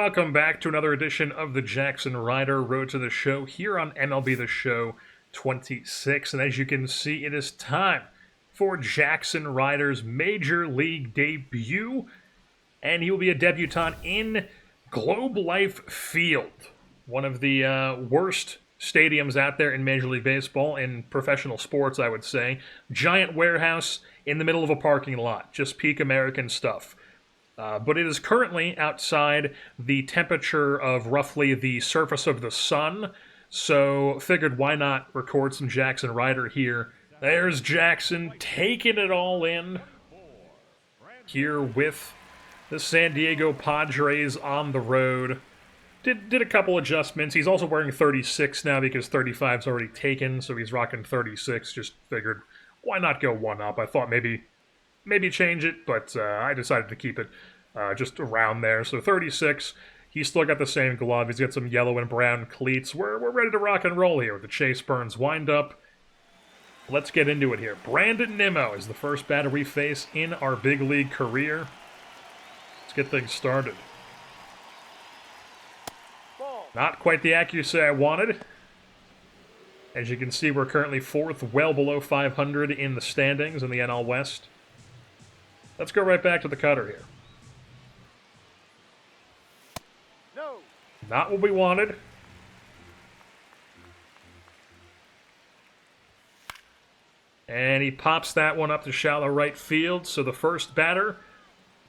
welcome back to another edition of the Jaxson Ryder Road to the Show here on MLB The Show 26. And as you can see, it is time for Jaxson Ryder's Major League debut. And he will be a debutant in Globe Life Field, one of the worst stadiums out there in Major League Baseball, in professional sports, I would say. Giant warehouse in the middle of a parking lot, just peak American stuff. But it is currently outside the temperature of roughly the surface of the sun, so figured why not record some Jaxson Ryder here. There's Jaxson taking it all in here with the San Diego Padres on the road. Did a couple adjustments. He's also wearing 36 now because 35's already taken, so he's rocking 36. Just figured why not go one up. I thought maybe change it, but I decided to keep it just around there. So 36, he's still got the same glove. He's got some yellow and brown cleats. We're ready to rock and roll here with the Chase Burns windup. Let's get into it here. Brandon Nimmo is the first batter we face in our big league career. Let's get things started. Not quite the accuracy I wanted. As you can see, we're currently fourth, well below 500 in the standings in the NL West. Let's go right back to the cutter here. No. Not what we wanted. And he pops that one up to shallow right field. So the first batter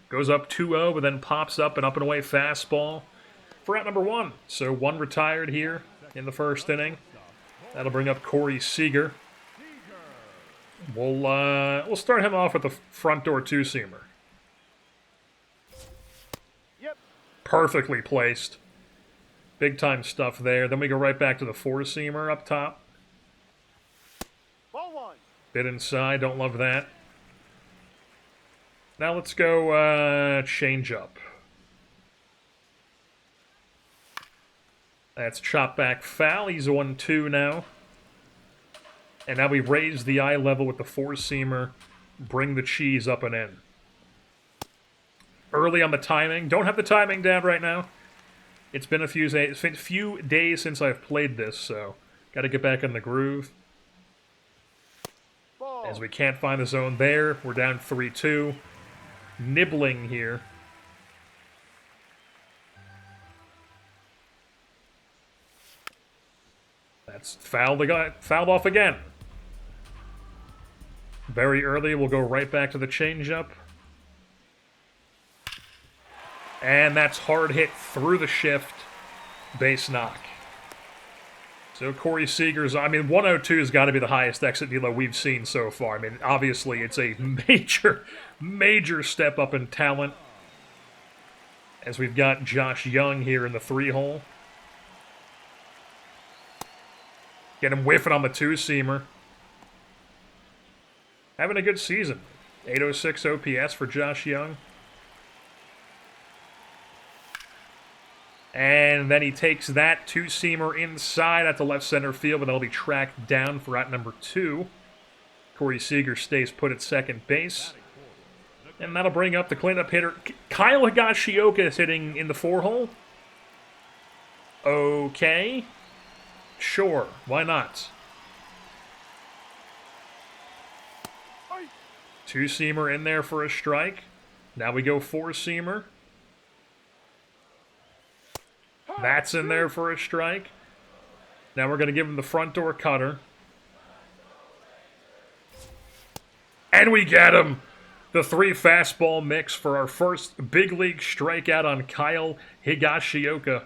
goes up 2-0, but then pops up and away fastball for out number one. So one retired here in the first inning. That'll bring up Corey Seager. We'll start him off with the front door two-seamer. Yep. Perfectly placed. Big time stuff there. Then we go right back to the four-seamer up top. Ball one. Bit inside, don't love that. Now let's go change up. That's chop back foul. He's 1-2 now. And now we raise the eye level with the four-seamer, bring the cheese up and in. Early on the timing. Don't have the timing down right now. It's been a few days since I've played this, so got to get back in the groove. As we can't find the zone there, we're down 3-2. Nibbling here. That's fouled off again. Very early, we'll go right back to the changeup. And that's hard hit through the shift. Base knock. So Corey Seager's, 102 has got to be the highest exit velo we've seen so far. Obviously it's a major step up in talent. As we've got Josh Young here in the 3-hole. Get him whiffing on the two-seamer. Having a good season. 806 OPS for Josh Young. And then he takes that two-seamer inside at the left center field, but that'll be tracked down for out number 2. Corey Seager stays put at second base. And that'll bring up the cleanup hitter. Kyle Higashioka is hitting in the 4-hole. Okay. Sure, why not? Two-seamer in there for a strike. Now we go four-seamer. That's in there for a strike. Now we're going to give him the front door cutter. And we get him! The 3 fastball mix for our first big league strikeout on Kyle Higashioka.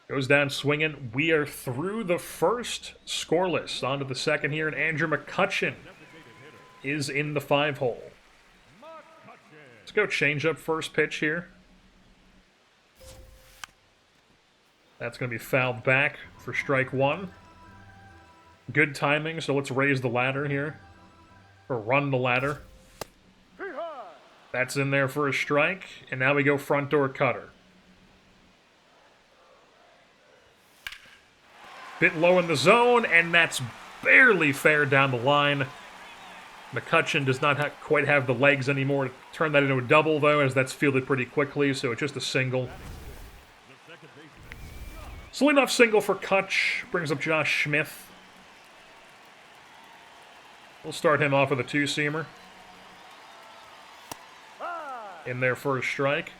Goes down swinging. We are through the first scoreless. On to the second here, and Andrew McCutchen is in the 5-hole. Let's go change up first pitch here. That's going to be fouled back for strike 1. Good timing, so let's raise the ladder here. Or run the ladder. That's in there for a strike. And now we go front door cutter. Bit low in the zone, and that's barely fair down the line. McCutcheon does not quite have the legs anymore to turn that into a double, though, as that's fielded pretty quickly, so it's just a single. So leadoff single for Kutch brings up Josh Smith. We'll start him off with a two-seamer. In there for a strike.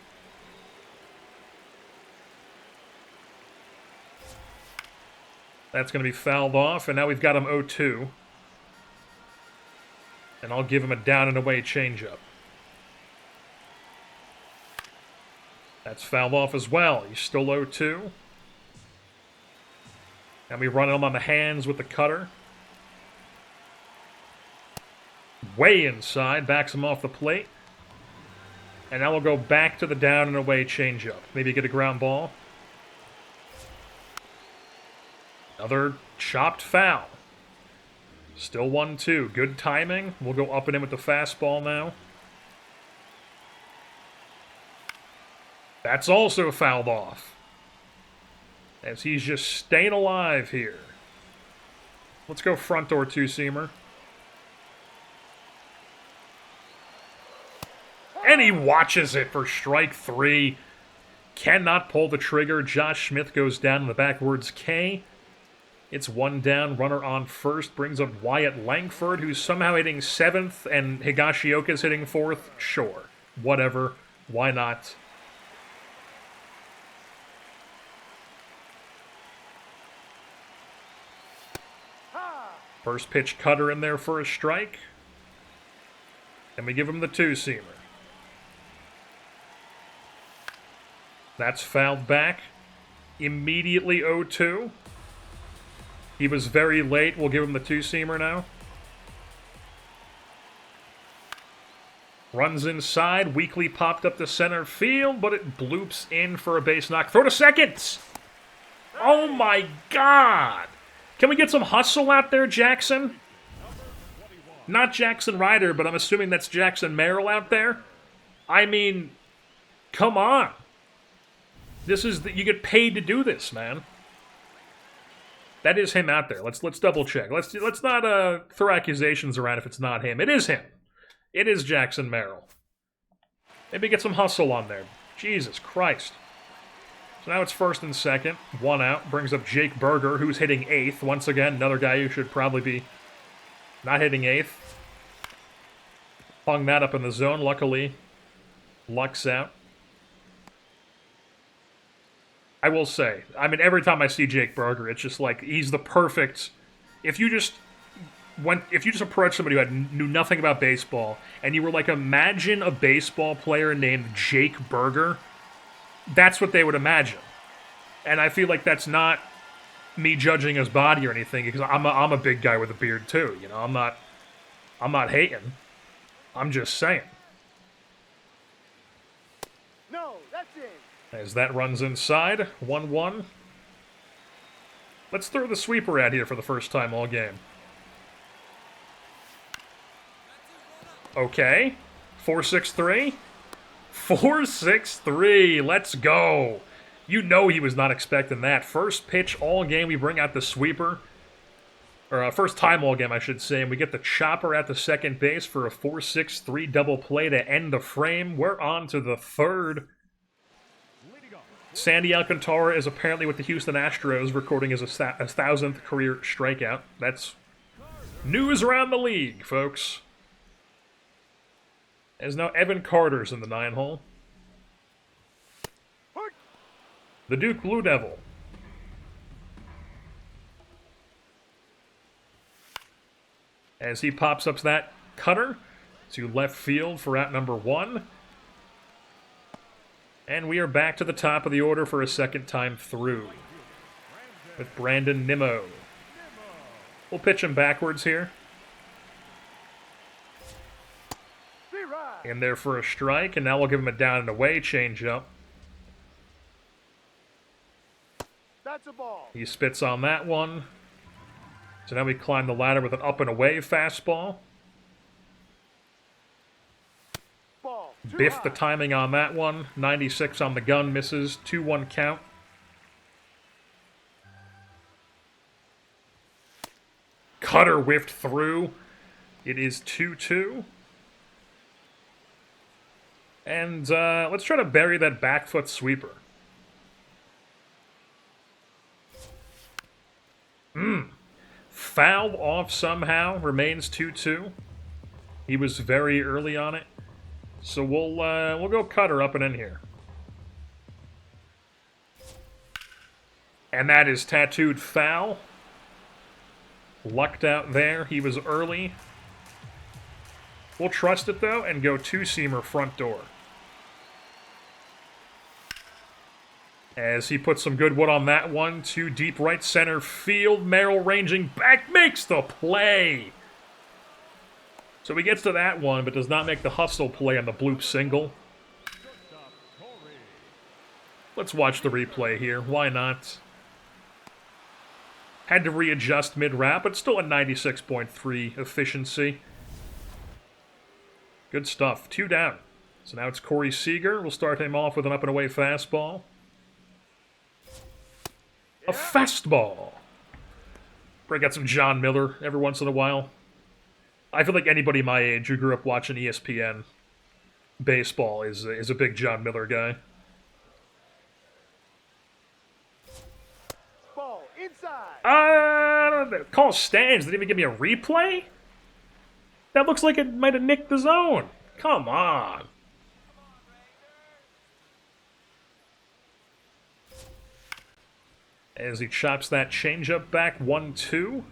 That's going to be fouled off, and now we've got him 0-2. And I'll give him a down and away changeup. That's fouled off as well. He's still 0-2. And we run him on the hands with the cutter. Way inside, backs him off the plate. And now we'll go back to the down and away changeup. Maybe get a ground ball. Another chopped foul. Still 1-2. Good timing. We'll go up and in with the fastball now. That's also fouled off. As he's just staying alive here. Let's go front door two-seamer. And he watches it for strike 3. Cannot pull the trigger. Josh Smith goes down in the backwards K. It's one down, runner on first, brings up Wyatt Langford, who's somehow hitting 7th, and Higashioka's hitting 4th. Sure, whatever, why not? First pitch cutter in there for a strike. And we give him the two-seamer. That's fouled back. Immediately 0-2. He was very late. We'll give him the two-seamer now. Runs inside. Weekly popped up to center field, but it bloops in for a base knock. Throw to second! Oh my God! Can we get some hustle out there, Jaxson? Not Jaxson Ryder, but I'm assuming that's Jackson Merrill out there. I mean, come on. This is you get paid to do this, man. That is him out there. Let's double check. Let's not throw accusations around if it's not him. It is him. It is Jackson Merrill. Maybe get some hustle on there. Jesus Christ. So now it's first and second. One out. Brings up Jake Berger, who's hitting 8th. Once again, another guy who should probably be not hitting 8th. Hung that up in the zone. Luckily, Luck's out. I will say, I mean, every time I see Jake Berger, it's just like he's the perfect. If you just approached somebody who knew nothing about baseball, and you were like, imagine a baseball player named Jake Berger, that's what they would imagine. And I feel like that's not me judging his body or anything, because I'm a big guy with a beard too. You know, I'm not hating. I'm just saying. No, that's it. As that runs inside, 1-1. Let's throw the sweeper out here for the first time all game. Okay. 4-6-3. 4-6-3. Let's go. You know he was not expecting that. First pitch all game, we bring out the sweeper. Or first time all game, I should say. And we get the chopper at the second base for a 4-6-3 double play to end the frame. We're on to the third. Sandy Alcantara is apparently with the Houston Astros, recording his 1,000th career strikeout. That's news around the league, folks. As now Evan Carter's in the 9-hole. The Duke Blue Devil. As he pops up that cutter to left field for out number 1. And we are back to the top of the order for a second time through with Brandon Nimmo. We'll pitch him backwards here. In there for a strike, and now we'll give him a down and away changeup. That's a ball. He spits on that one. So now we climb the ladder with an up and away fastball. Biff the timing on that one. 96 on the gun, misses. 2-1 count. Cutter whiffed through. It is 2-2. And let's try to bury that back foot sweeper. Fouled off somehow. Remains 2-2. He was very early on it. So we'll go cutter up and in here. And that is tattooed foul. Lucked out there. He was early. We'll trust it, though, and go two-seamer front door. As he puts some good wood on that one. To deep right center field. Merrill ranging back. Makes the play. So he gets to that one, but does not make the hustle play on the bloop single. Let's watch the replay here. Why not? Had to readjust mid-wrap, but still a 96.3 efficiency. Good stuff. 2 down. So now it's Corey Seager. We'll start him off with an up-and-away fastball. A fastball. Break out some John Miller every once in a while. I feel like anybody my age who grew up watching ESPN baseball is a big John Miller guy. Ball inside. I don't know. Call stands. Didn't even give me a replay? That looks like it might have nicked the zone. Come on. As he chops that changeup back, 1-2.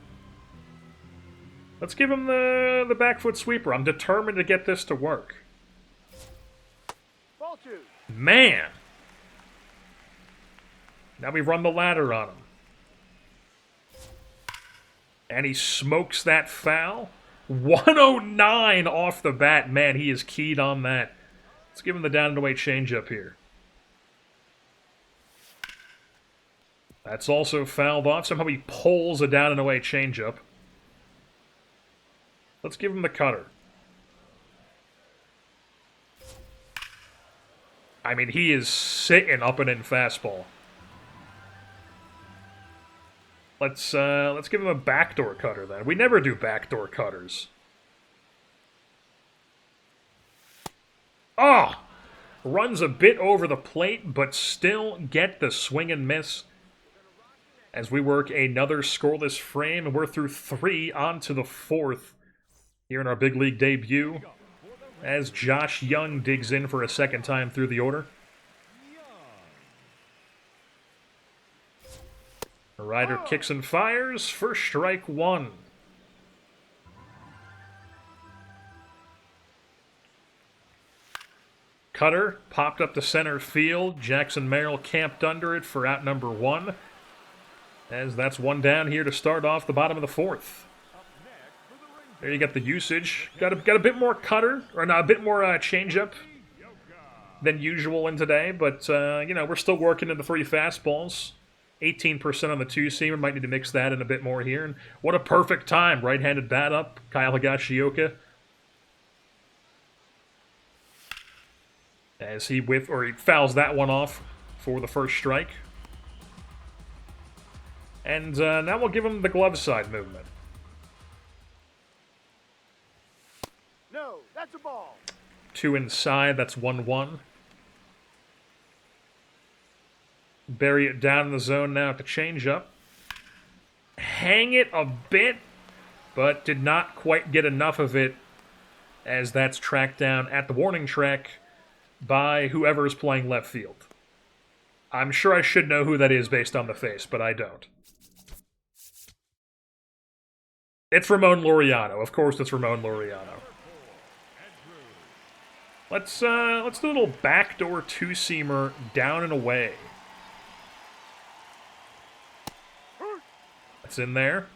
Let's give him the back foot sweeper. I'm determined to get this to work. Ball 2. Man. Now we run the ladder on him. And he smokes that foul. 109 off the bat. Man, he is keyed on that. Let's give him the down and away changeup here. That's also fouled off. Somehow he pulls a down and away changeup. Let's give him the cutter. I mean, he is sitting up and in fastball. Let's give him a backdoor cutter then. We never do backdoor cutters. Oh! Runs a bit over the plate, but still get the swing and miss. As we work another scoreless frame, and we're through 3 on to the 4th here in our big league debut. As Josh Young digs in for a second time through the order. Ryder kicks and fires. First strike 1. Cutter popped up to center field. Jaxson Merrill camped under it for out number 1. As that's 1 down here to start off the bottom of the 4th. There you got the usage. Got a bit more cutter, or no, a bit more changeup than usual in today, but you know, we're still working in the 3 fastballs. 18% on the 2-seamer. Might need to mix that in a bit more here. And what a perfect time. Right-handed bat up. Kyle Higashioka. As he fouls that one off for the first strike. And now we'll give him the glove side movement. No, that's a ball. 2 inside. That's 1-1. Bury it down in the zone now to change up. Hang it a bit, but did not quite get enough of it as that's tracked down at the warning track by whoever is playing left field. I'm sure I should know who that is based on the face, but I don't. It's Ramon Laureano. Of course it's Ramon Laureano. Let's do a little backdoor 2-seamer down and away. That's in there.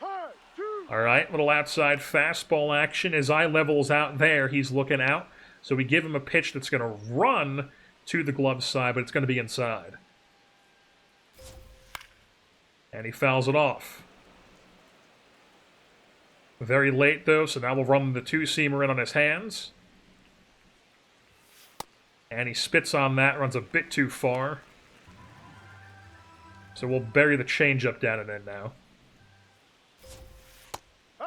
All right, little outside fastball action. His eye level's out there. He's looking out. So we give him a pitch that's going to run to the glove side, but it's going to be inside. And he fouls it off. Very late, though, so now we'll run the 2-seamer in on his hands. And he spits on that, runs a bit too far. So we'll bury the changeup down and in now.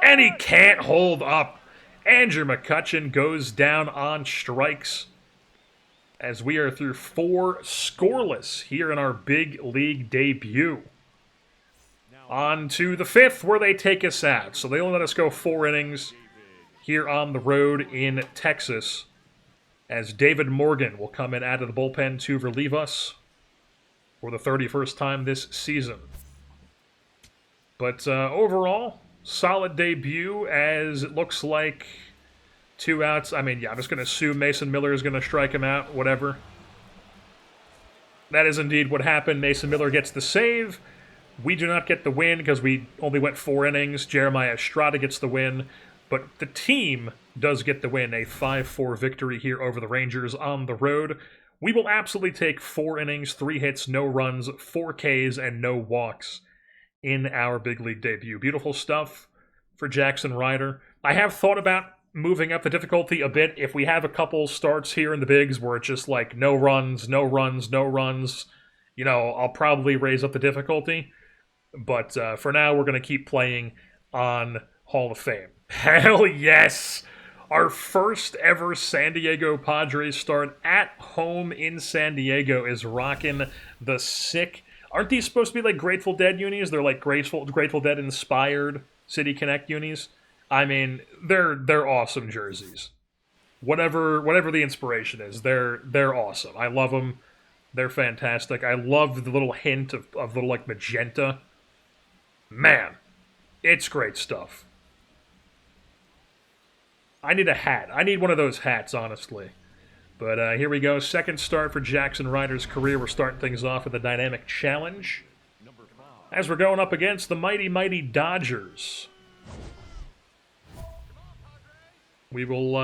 And he can't hold up. Andrew McCutchen goes down on strikes as we are through 4 scoreless here in our big league debut. On to the 5th, where they take us out. So they only let us go 4 innings here on the road in Texas, as David Morgan will come in out of the bullpen to relieve us for the 31st time this season. But overall, solid debut, as it looks like 2 outs. I mean, yeah, I'm just going to assume Mason Miller is going to strike him out, whatever. That is indeed what happened. Mason Miller gets the save. We do not get the win because we only went 4 innings. Jeremiah Estrada gets the win. But the team does get the win, a 5-4 victory here over the Rangers on the road. We will absolutely take 4 innings, 3 hits, no runs, 4 Ks, and no walks in our big league debut. Beautiful stuff for Jaxson Ryder. I have thought about moving up the difficulty a bit. If we have a couple starts here in the bigs where it's just like no runs, no runs, no runs, you know, I'll probably raise up the difficulty. But for now, we're going to keep playing on Hall of Fame. Hell yes! Our first ever San Diego Padres start at home in San Diego is rocking the sick. Aren't these supposed to be like Grateful Dead unis? They're like Grateful Dead inspired City Connect unis. I mean, they're awesome jerseys. Whatever the inspiration is, they're awesome. I love them. They're fantastic. I love the little hint of little like magenta. Man, it's great stuff. I need a hat. I need one of those hats, honestly. But here we go. Second start for Jaxson Ryder's career. We're starting things off with a dynamic challenge, as we're going up against the mighty, mighty Dodgers. We'll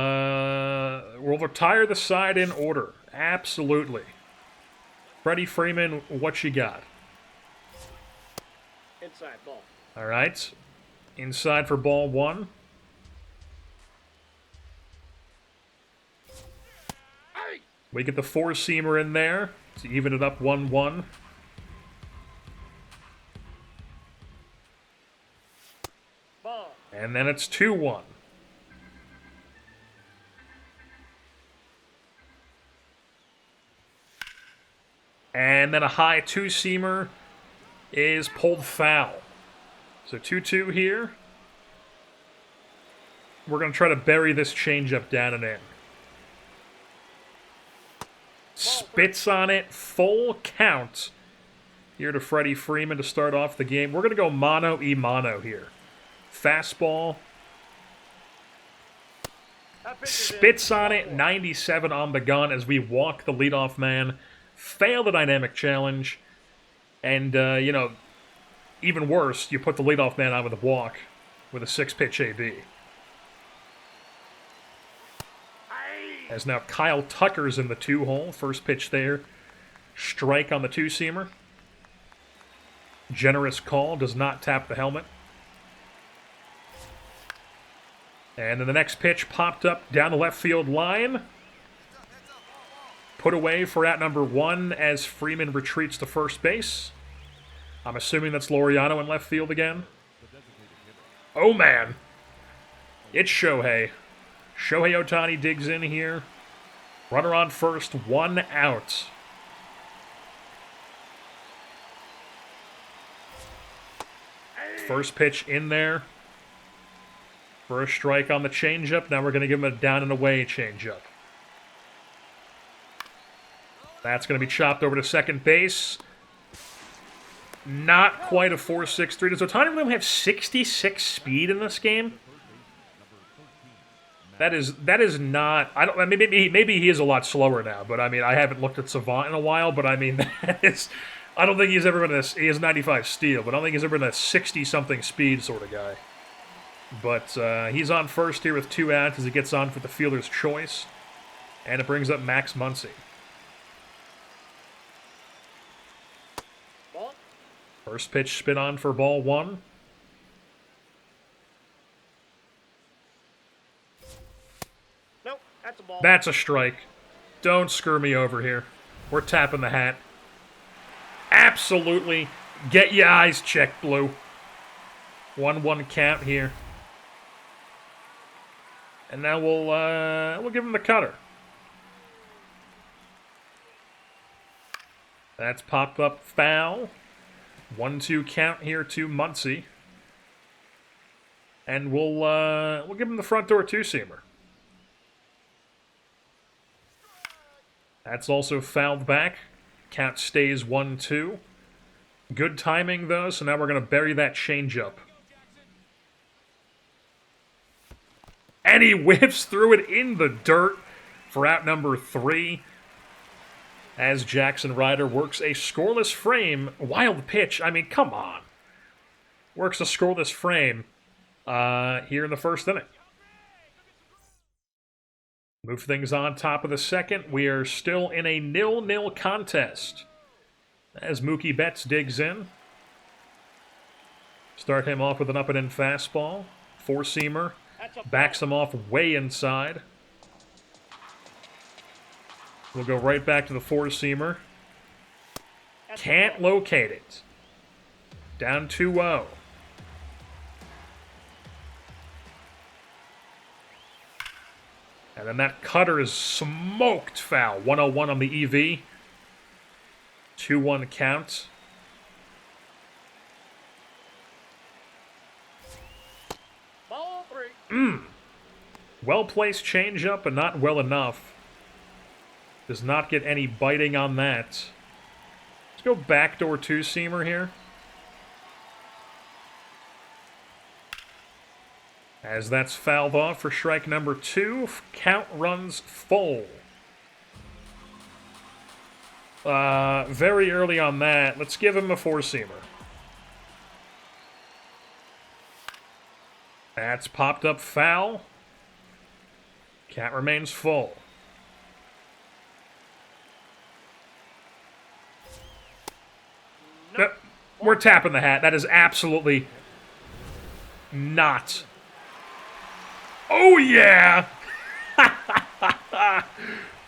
retire the side in order. Absolutely. Freddie Freeman, what you got? Inside ball. All right. Inside for ball 1. We get the 4-seamer in there to even it up 1-1. Ball. And then it's 2-1. And then a high 2-seamer is pulled foul. So 2-2 here. We're going to try to bury this changeup down and in. Spits on it, full count here to Freddie Freeman to start off the game. We're going to go mano-y-mano here. Fastball. Spits on it, 97 on the gun as we walk the leadoff man. Fail the dynamic challenge. And, you know, even worse, you put the leadoff man on with a walk with a 6-pitch AB. As now Kyle Tucker's in the 2-hole. First pitch there. Strike on the 2-seamer. Generous call. Does not tap the helmet. And then the next pitch popped up down the left field line. Put away for out number 1 as Freeman retreats to first base. I'm assuming that's Laureano in left field again. Oh, man. It's Shohei. Shohei Ohtani digs in here. Runner on first, 1 out. First pitch in there for a strike on the changeup. Now we're going to give him a down and away changeup. That's going to be chopped over to second base. Not quite a 4.63. Does Ohtani really have 66 speed in this game? That is not. I don't. Maybe he is a lot slower now, but I mean I haven't looked at Savant in a while. But I mean that is. I don't think he's ever been a. He has 95 steal, but I don't think he's ever been a 60-something speed sort of guy. But he's on first here with 2 outs as he gets on for the fielder's choice, and it brings up Max Muncy. Ball. First pitch spin on for ball 1. Nope, that's a ball. That's a strike. Don't screw me over here. We're tapping the hat. Absolutely Get your eyes checked, Blue. 1-1 count here. And now we'll give him the cutter. That's popped up foul. 1-2 count here to Muncy. And we'll give him the front door two-seamer. That's also fouled back. Count stays 1-2. Good timing, though, so now we're going to bury that changeup. And he whips through it in the dirt for out number 3. As Jaxson Ryder works a scoreless frame. Wild pitch. I mean, come on. Works a scoreless frame here in the first inning. Move things on top of the second. We are still in a 0-0 contest. As Mookie Betts digs in. Start him off with an up-and-in fastball. Four-seamer. Backs him off way inside. We'll go right back to the four-seamer. Can't locate it. Down 2-0. And then that cutter is smoked foul. 101 on the EV. 2-1 count. Ball 3. Well-placed changeup, but not well enough. Does not get any biting on that. Let's go backdoor two-seamer here. As that's fouled off for strike number 2, count runs full. Very early on that. Let's give him a four-seamer. That's popped up foul. Count remains full. Nope. We're tapping the hat. That is absolutely not. Oh, yeah!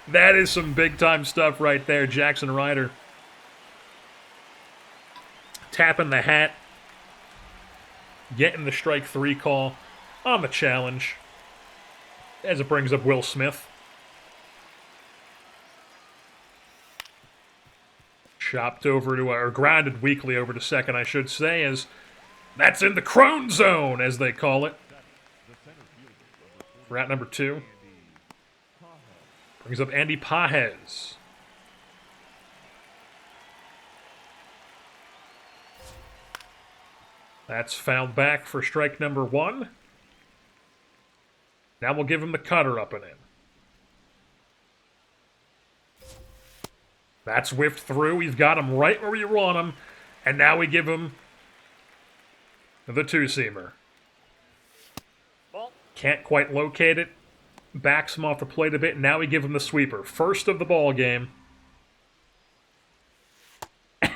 That is some big-time stuff right there, Jaxson Ryder. Tapping the hat. Getting the strike 3 call on the challenge. As it brings up Will Smith. Chopped over to, or grounded weakly over to second, I should say, as that's in the Crone zone, as they call it. For out number 2. Brings up Andy Pajes. That's fouled back for strike number 1. Now we'll give him the cutter up and in. That's whiffed through. We've got him right where we want him. And now we give him the two-seamer. Can't quite locate it. Backs him off the plate a bit. Now we give him the sweeper. First of the ball game.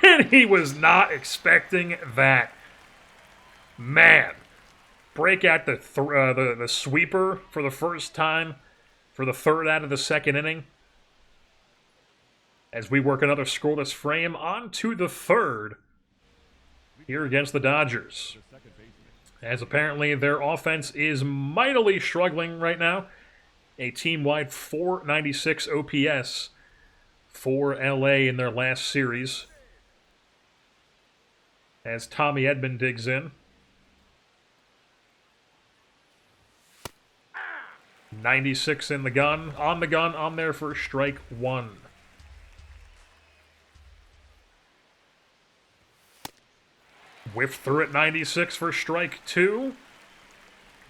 And he was not expecting that. Man. Break out the sweeper for the first time for the third out of the second inning. As we work another scoreless frame on to the third here against the Dodgers. As apparently their offense is mightily struggling right now. A team-wide 496 OPS for LA in their last series. As Tommy Edman digs in. 96 in the gun, on there for strike 1. Whiffed through at 96 for strike 2.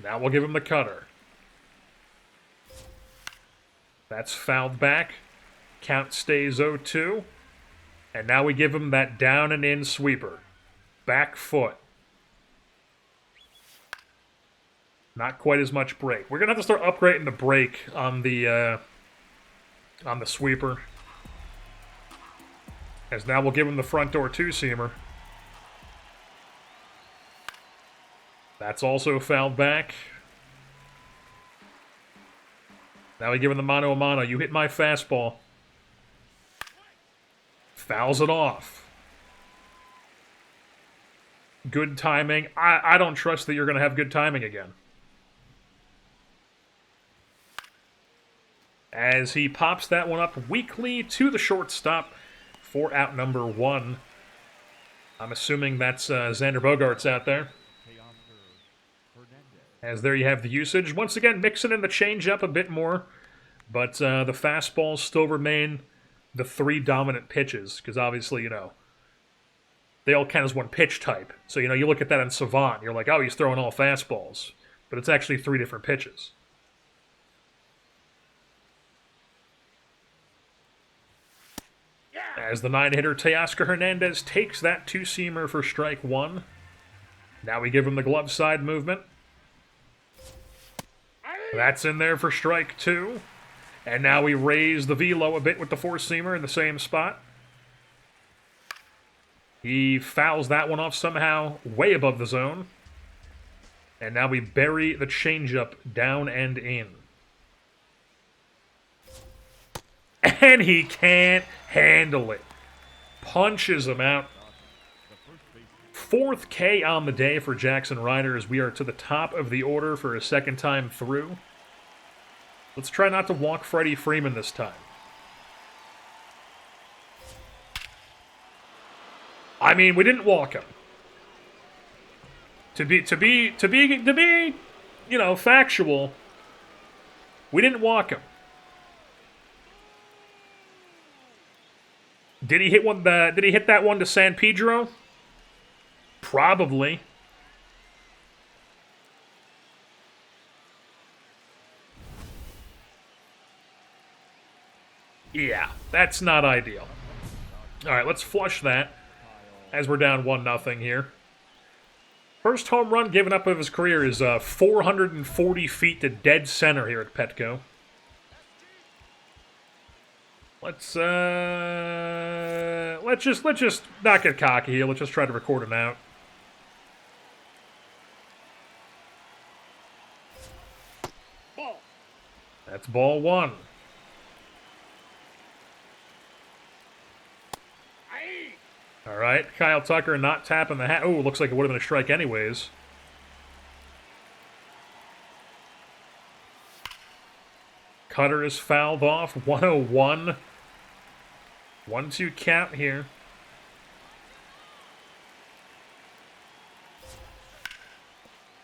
Now we'll give him the cutter. That's fouled back. Count stays 0-2. And now we give him that down and in sweeper. Back foot. Not quite as much break. We're going to have to start upgrading the break on the sweeper. As now we'll give him the front door two-seamer. That's also fouled back. Now we give him the mano a mano. You hit my fastball. Fouls it off. good timing. I don't trust that you're going to have good timing again. As he pops that one up weakly to the shortstop for out number 1. I'm assuming that's Xander Bogaerts out there. As there you have the usage. Once again, mixing in the changeup a bit more. But the fastballs still remain the 3 dominant pitches. Because obviously, you know, they all count as one pitch type. So, you know, you look at that in Savant, you're like, oh, he's throwing all fastballs. But it's actually 3 different pitches. As the 9-hitter Teoscar Hernandez takes that 2-seamer for strike 1. Now we give him the glove side movement. That's in there for strike 2. And now we raise the velo a bit with the 4-seamer in the same spot. He fouls that one off somehow way above the zone. And now we bury the changeup down and in. And he can't handle it. Punches him out. 4th K on the day for Jaxson Ryder as we are to the top of the order for a second time through. Let's try not to walk Freddie Freeman this time. I mean, we didn't walk him. To be, you know, factual, we didn't walk him. Did he hit one? Did he hit that one to San Pedro? Probably. Yeah, that's not ideal. All right, let's flush that as we're down 1-0 here. First home run given up of his career is 440 feet to dead center here at Petco. Let's just not get cocky here. Let's just try to record him out. Ball. That's ball 1. All right, Kyle Tucker not tapping the hat. Oh, looks like it would have been a strike anyways. Cutter is fouled off. 101. 1-2 count here.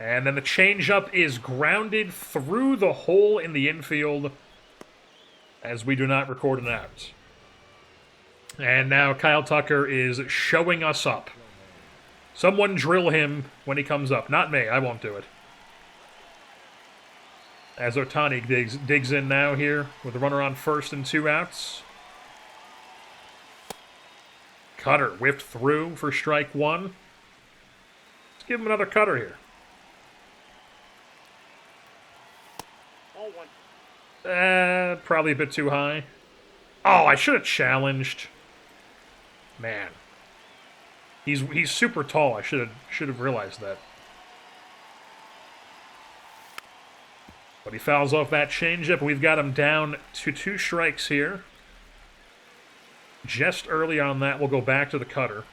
And then the changeup is grounded through the hole in the infield as we do not record an out. And now Kyle Tucker is showing us up. Someone drill him when he comes up. Not me. I won't do it. As Ohtani digs in now here with a runner on first and 2 outs. Cutter whiffed through for strike 1. Let's give him another cutter here. Ball 1. Probably a bit too high. Oh, I should have challenged. Man. He's super tall. I should have realized that. But he fouls off that changeup. We've got him down to 2 strikes here. Just early on that, we'll go back to the cutter.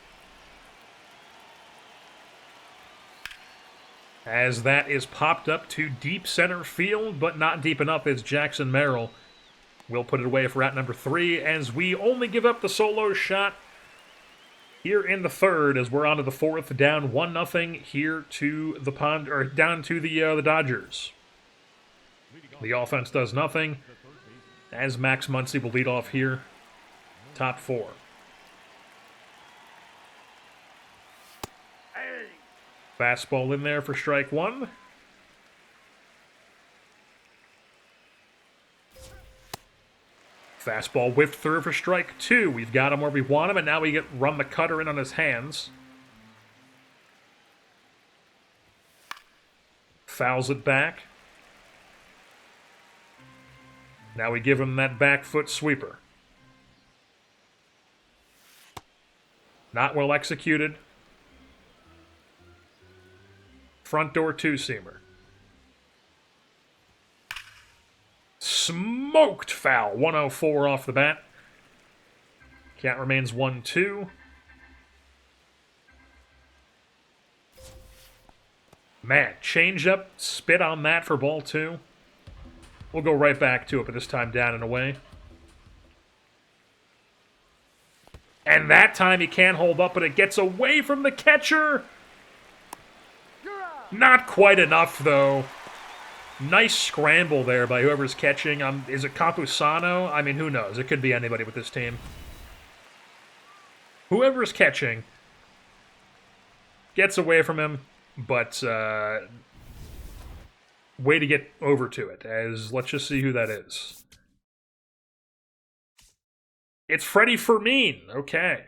As that is popped up to deep center field, but not deep enough as Jackson Merrill will put it away for out number 3 as we only give up the solo shot here in the 3rd as we're on to the 4th, down 1-0 here to the down to the Dodgers. The offense does nothing as Max Muncy will lead off here. Top 4. Fastball in there for strike 1. Fastball whiffed through for strike 2. We've got him where we want him, and now we run the cutter in on his hands. Fouls it back. Now we give him that back foot sweeper. Not well executed. Front door 2-seamer. Smoked foul. 104 off the bat. Count remains 1-2. Man, changeup, spit on that for ball 2. We'll go right back to it, but this time down and away. And that time he can't hold up, but it gets away from the catcher. Not quite enough, though. Nice scramble there by whoever's catching. Is it Campusano? I mean, who knows? It could be anybody with this team. Whoever's catching gets away from him, but way to get over to it, as let's just see who that is. It's Freddie Fermin. Okay.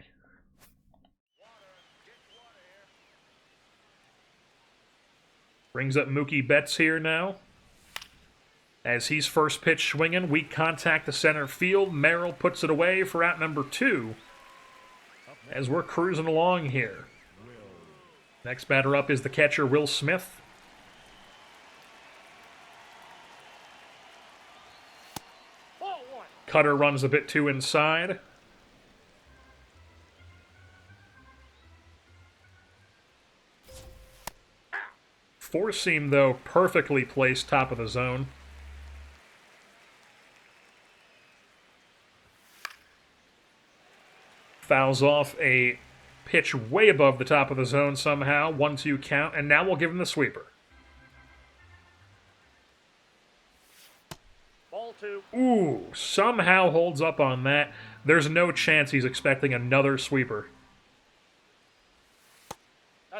Brings up Mookie Betts here now. As he's first pitch swinging, weak contact to center field. Merrill puts it away for out number 2. As we're cruising along here. Next batter up is the catcher, Will Smith. Cutter runs a bit too inside. Four seam, though, perfectly placed top of the zone. Fouls off a pitch way above the top of the zone somehow. 1-2 count, and now we'll give him the sweeper. Ball 2. Ooh, somehow holds up on that. There's no chance he's expecting another sweeper.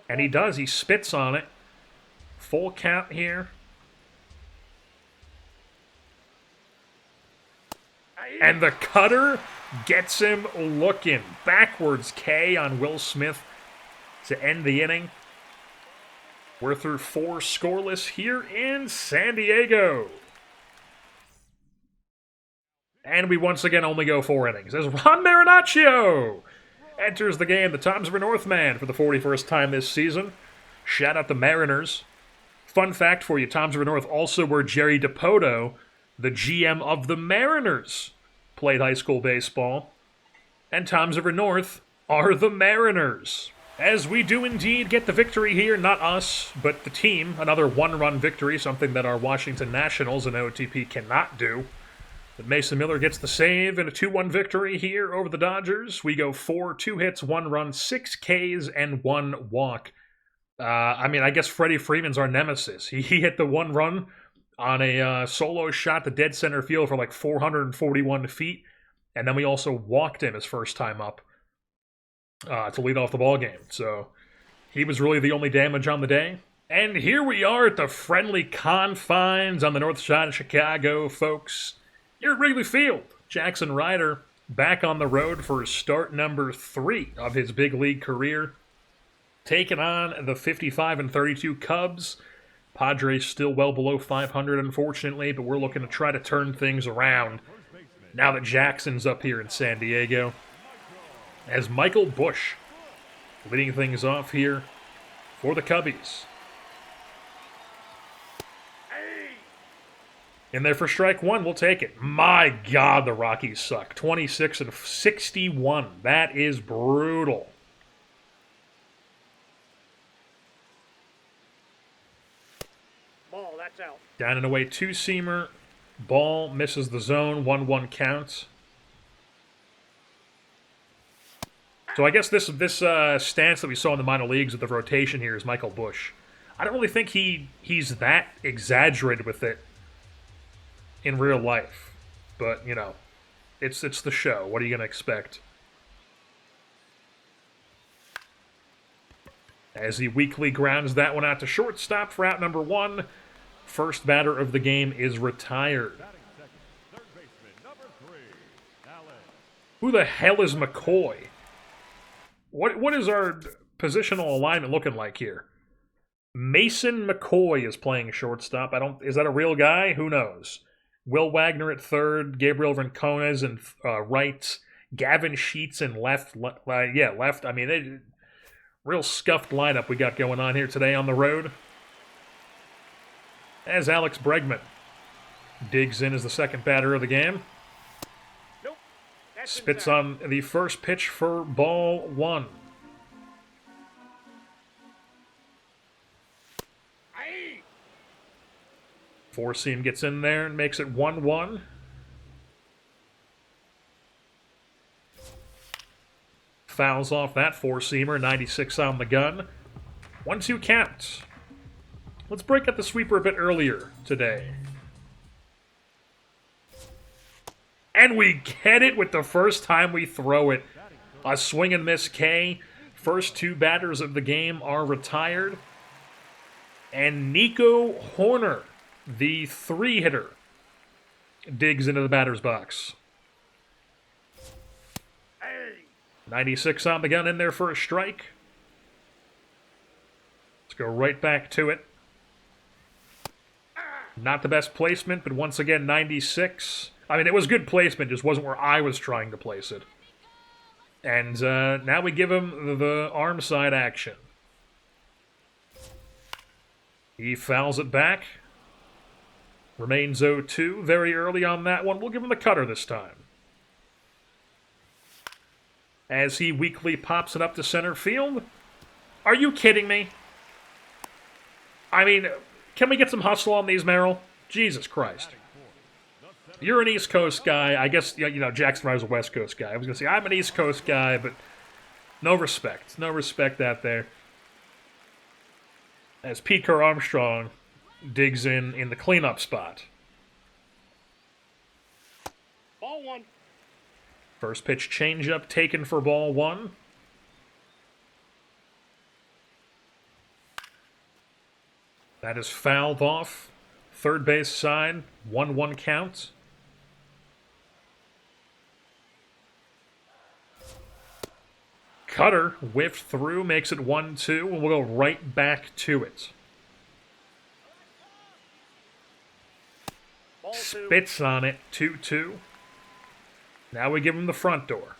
And he does. He spits on it. Full count here. And the cutter gets him looking. Backwards K on Will Smith to end the inning. We're through 4 scoreless here in San Diego. And we once again only go 4 innings as Ron Marinaccio enters the game, the Toms River Northman, for the 41st time this season. Shout out the Mariners. Fun fact for you, Toms River North also where Jerry DiPoto, the GM of the Mariners, played high school baseball. And Toms River North are the Mariners. As we do indeed get the victory here, not us, but the team. Another 1-run victory, something that our Washington Nationals and OTP cannot do. But Mason Miller gets the save in a 2-1 victory here over the Dodgers. We go 4, 2 hits, 1 run, 6 Ks, and 1 walk. I guess Freddie Freeman's our nemesis. He hit the 1 run on a solo shot to dead center field for like 441 feet. And then we also walked him his first time up to lead off the ball game. So he was really the only damage on the day. And here we are at the friendly confines on the north side of Chicago, folks. Here at Wrigley Field, Jaxson Ryder back on the road for start number 3 of his big league career. Taking on the 55-32 Cubs. Padres still well below 500, unfortunately, but we're looking to try to turn things around now that Jackson's up here in San Diego. As Michael Busch leading things off here for the Cubbies. In there for strike 1, we'll take it. My God, the Rockies suck. 26-61. That is brutal. Ball, that's out. Down and away, 2-seamer. Ball misses the zone. 1-1 counts. So I guess this stance that we saw in the minor leagues with the rotation here is Michael Busch. I don't really think he's that exaggerated with it in real life. But, you know, it's the show. What are you going to expect? As he weakly grounds that one out to shortstop for out number 1. First batter of the game is retired. Who the hell is McCoy? What is our positional alignment looking like here? Mason McCoy is playing shortstop. Is that a real guy? Who knows? Will Wagner at third, Gabriel Rincones in right, Gavin Sheets in left. Left. I mean, real scuffed lineup we got going on here today on the road. As Alex Bregman digs in as the second batter of the game. Nope. Spits on the first pitch for ball 1. Four-seam gets in there and makes it 1-1. Fouls off that four-seamer, 96 on the gun. 1-2 count. Let's break up the sweeper a bit earlier today. And we get it with the first time we throw it. A swing and miss K. First two batters of the game are retired. And Nico Horner, the three-hitter, digs into the batter's box. 96 on the gun in there for a strike. Let's go right back to it. Not the best placement, but once again, 96. I mean, it was good placement, just wasn't where I was trying to place it. And now we give him the arm side action. He fouls it back. Remains 0-2. Very early on that one. We'll give him the cutter this time. As he weakly pops it up to center field. Are you kidding me? I mean, can we get some hustle on these, Merrill? Jesus Christ. You're an East Coast guy. I guess, you know, Jaxson Ryder's a West Coast guy. I was going to say, I'm an East Coast guy, but no respect. No respect out there. As Pete Kerr Armstrong digs in the cleanup spot. Ball one. First pitch changeup taken for ball one. That is fouled off. Third base side, 1-1 count. Cutter whiffed through, makes it 1-2, and we'll go right back to it. Ball two. Spits on it, 2-2. Now we give him the front door.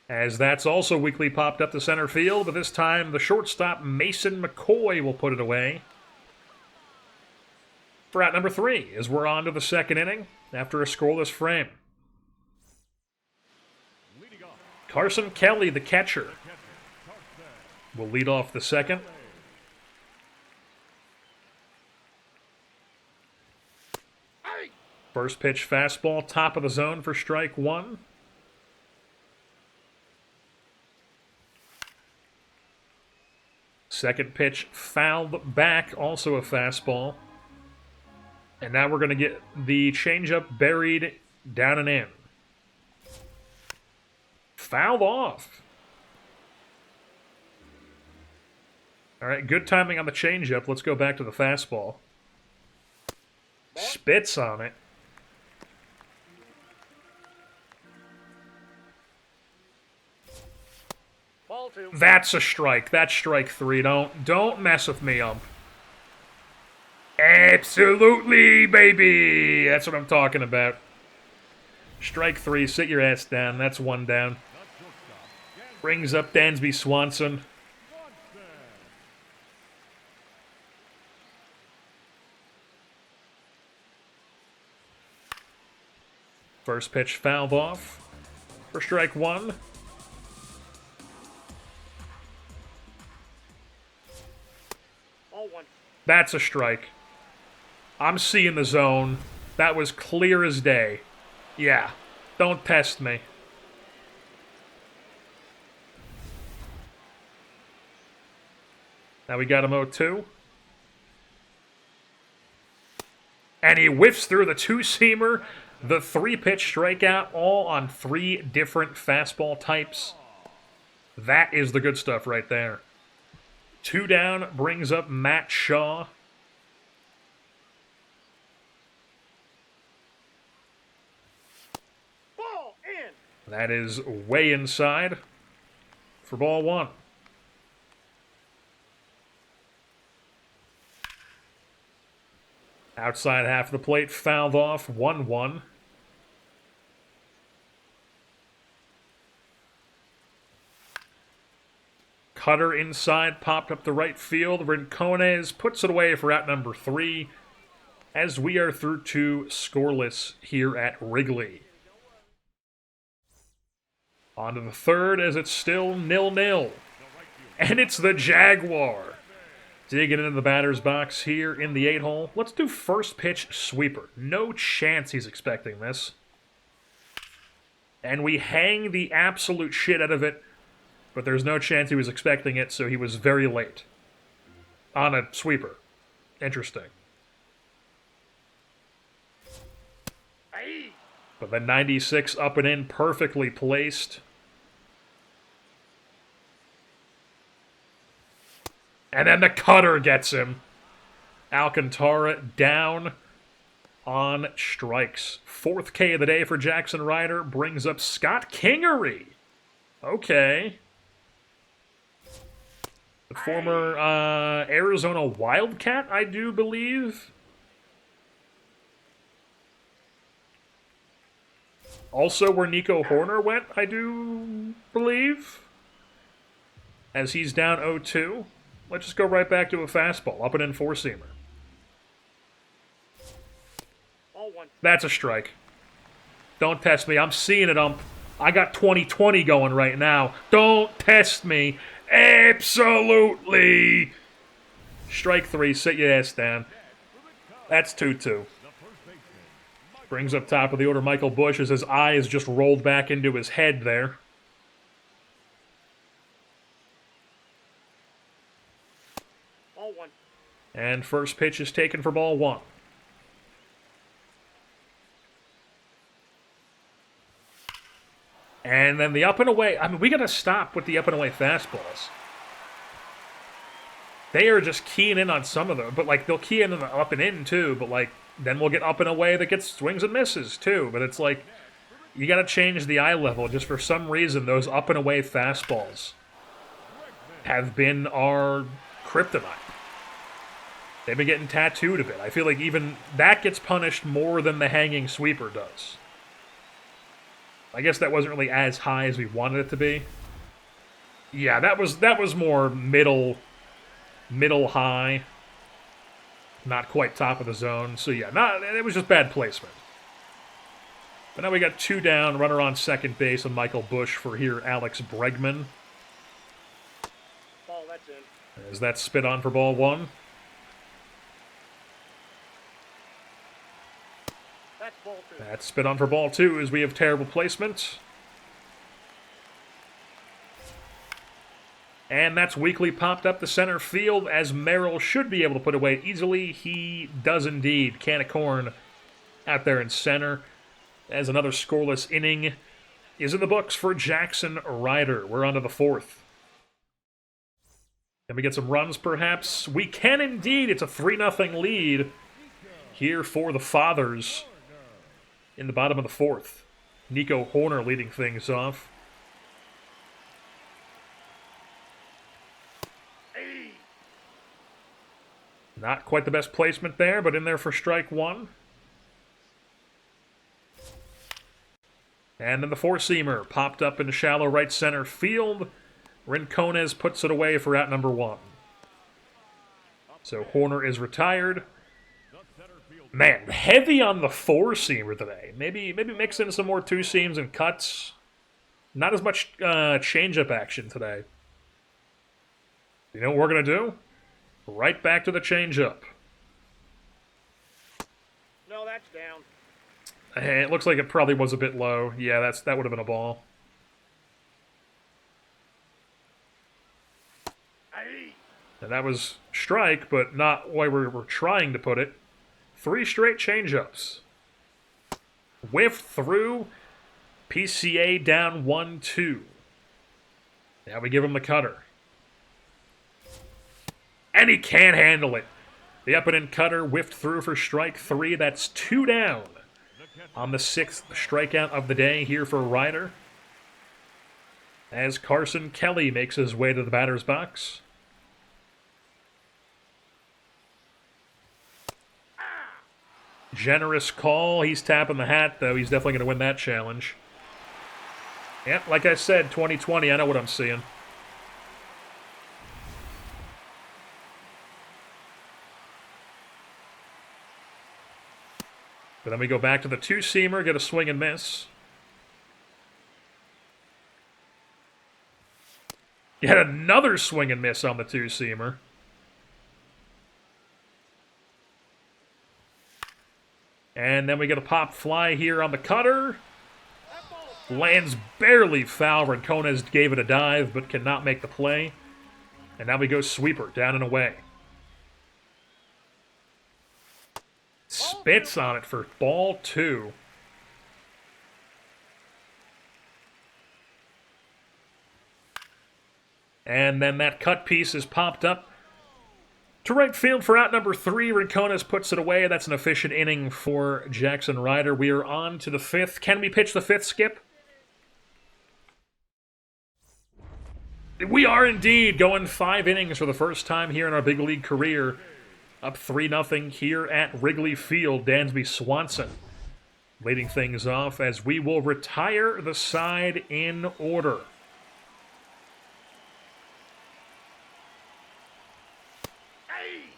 As that's also weakly popped up to center field, but this time the shortstop Mason McCoy will put it away. For out number 3, as we're on to the second inning after a scoreless frame. Carson Kelly, the catcher, will lead off the second. First pitch fastball, top of the zone for strike one. Second pitch fouled back, also a fastball. And now we're going to get the changeup buried down and in. Fouled off. All right, good timing on the changeup. Let's go back to the fastball. Spits on it. Ball two. That's a strike. That's strike 3. Don't mess with me, Absolutely, baby. That's what I'm talking about. Strike 3. Sit your ass down. That's one down. Brings up Dansby Swanson. First pitch fouled off for strike 1. Ball one. That's a strike. I'm seeing the zone. That was clear as day. Yeah, don't test me. Now we got him 0-2. And he whiffs through the two-seamer, the 3-pitch strikeout, all on 3 different fastball types. That is the good stuff right there. 2 down brings up Matt Shaw. Ball in. That is way inside for ball 1. Outside half of the plate, fouled off, 1-1. Cutter inside, popped up the right field. Rincones puts it away for out number 3, as we are through to scoreless here at Wrigley. On to the third, as it's still 0-0. And it's the Jaguar, Digging into the batter's box here in the 8-hole. Let's do first pitch sweeper. No chance he's expecting this. And we hang the absolute shit out of it, but there's no chance he was expecting it, so he was very late. On a sweeper. Interesting. Aye. But the 96 up and in, perfectly placed. And then the cutter gets him. Alcantara down on strikes. 4th K of the day for Jaxson Ryder brings up Scott Kingery. Okay. The former Arizona Wildcat, I do believe. Also where Nico Horner went, I do believe. As he's down 0-2. Let's just go right back to a fastball. Up and in four-seamer. Ball 1. That's a strike. Don't test me. I'm seeing it, ump. I got 20-20 going right now. Don't test me. Absolutely. Strike 3. Sit your ass down. That's 2-2. Brings up top of the order Michael Busch as his eyes just rolled back into his head there. Ball 1. And first pitch is taken for ball 1. And then the up and away. I mean, we got to stop with the up and away fastballs. They are just keying in on some of them. But, like, they'll key in on the up and in, too. But, like, then we'll get up and away that gets swings and misses, too. But it's like, you got to change the eye level. Just for some reason, those up and away fastballs have been our kryptonite. They've been getting tattooed a bit. I feel like even that gets punished more than the hanging sweeper does. I guess that wasn't really as high as we wanted it to be. Yeah, that was more middle high. Not quite top of the zone. So yeah, it was just bad placement. But now we got 2 down, runner on second base, and Michael Busch for here, Alex Bregman. Ball, that's in. Is that spit on for ball 1? That's ball 2. That's spit on for ball 2 as we have terrible placement. And that's weakly popped up to center field as Merrill should be able to put away easily. He does indeed. Can of corn out there in center. As another scoreless inning is in the books for Jaxson Ryder. We're on to the 4th. Can we get some runs, perhaps? We can indeed. It's a 3-0 lead here for the Fathers in the bottom of the 4th. Nico Horner leading things off. Not quite the best placement there, but in there for strike 1. And then the four-seamer popped up into shallow right center field. Rincones puts it away for out number 1. So Horner is retired. Man, heavy on the four-seamer today. Maybe mix in some more two-seams and cuts. Not as much change-up action today. You know what we're going to do? Right back to the changeup. No, that's down. It looks like it probably was a bit low. Yeah, that would have been a ball. Aye. And that was strike, but not where we were trying to put it. 3 straight changeups. Whiffed through. PCA down 1-2. Now we give him the cutter. And he can't handle it. The up and in cutter whiffed through for strike 3. That's 2 down on the 6th strikeout of the day here for Ryder. As Carson Kelly makes his way to the batter's box. Generous call. He's tapping the hat, though. He's definitely going to win that challenge. Yeah, like I said, 2020, I know what I'm seeing. But then we go back to the two-seamer, get a swing and miss. Yet another swing and miss on the two-seamer. And then we get a pop fly here on the cutter. Lands barely foul. Rincones gave it a dive, but cannot make the play. And now we go sweeper, down and away. Spits on it for ball 2. And then that cut piece is popped up to right field for out number 3. Rincones puts it away. That's an efficient inning for Jaxson Ryder. We are on to the 5th. Can we pitch the 5th, Skip? We are indeed going 5 innings for the first time here in our big league career. Up 3-0 here at Wrigley Field. Dansby Swanson leading things off as we will retire the side in order.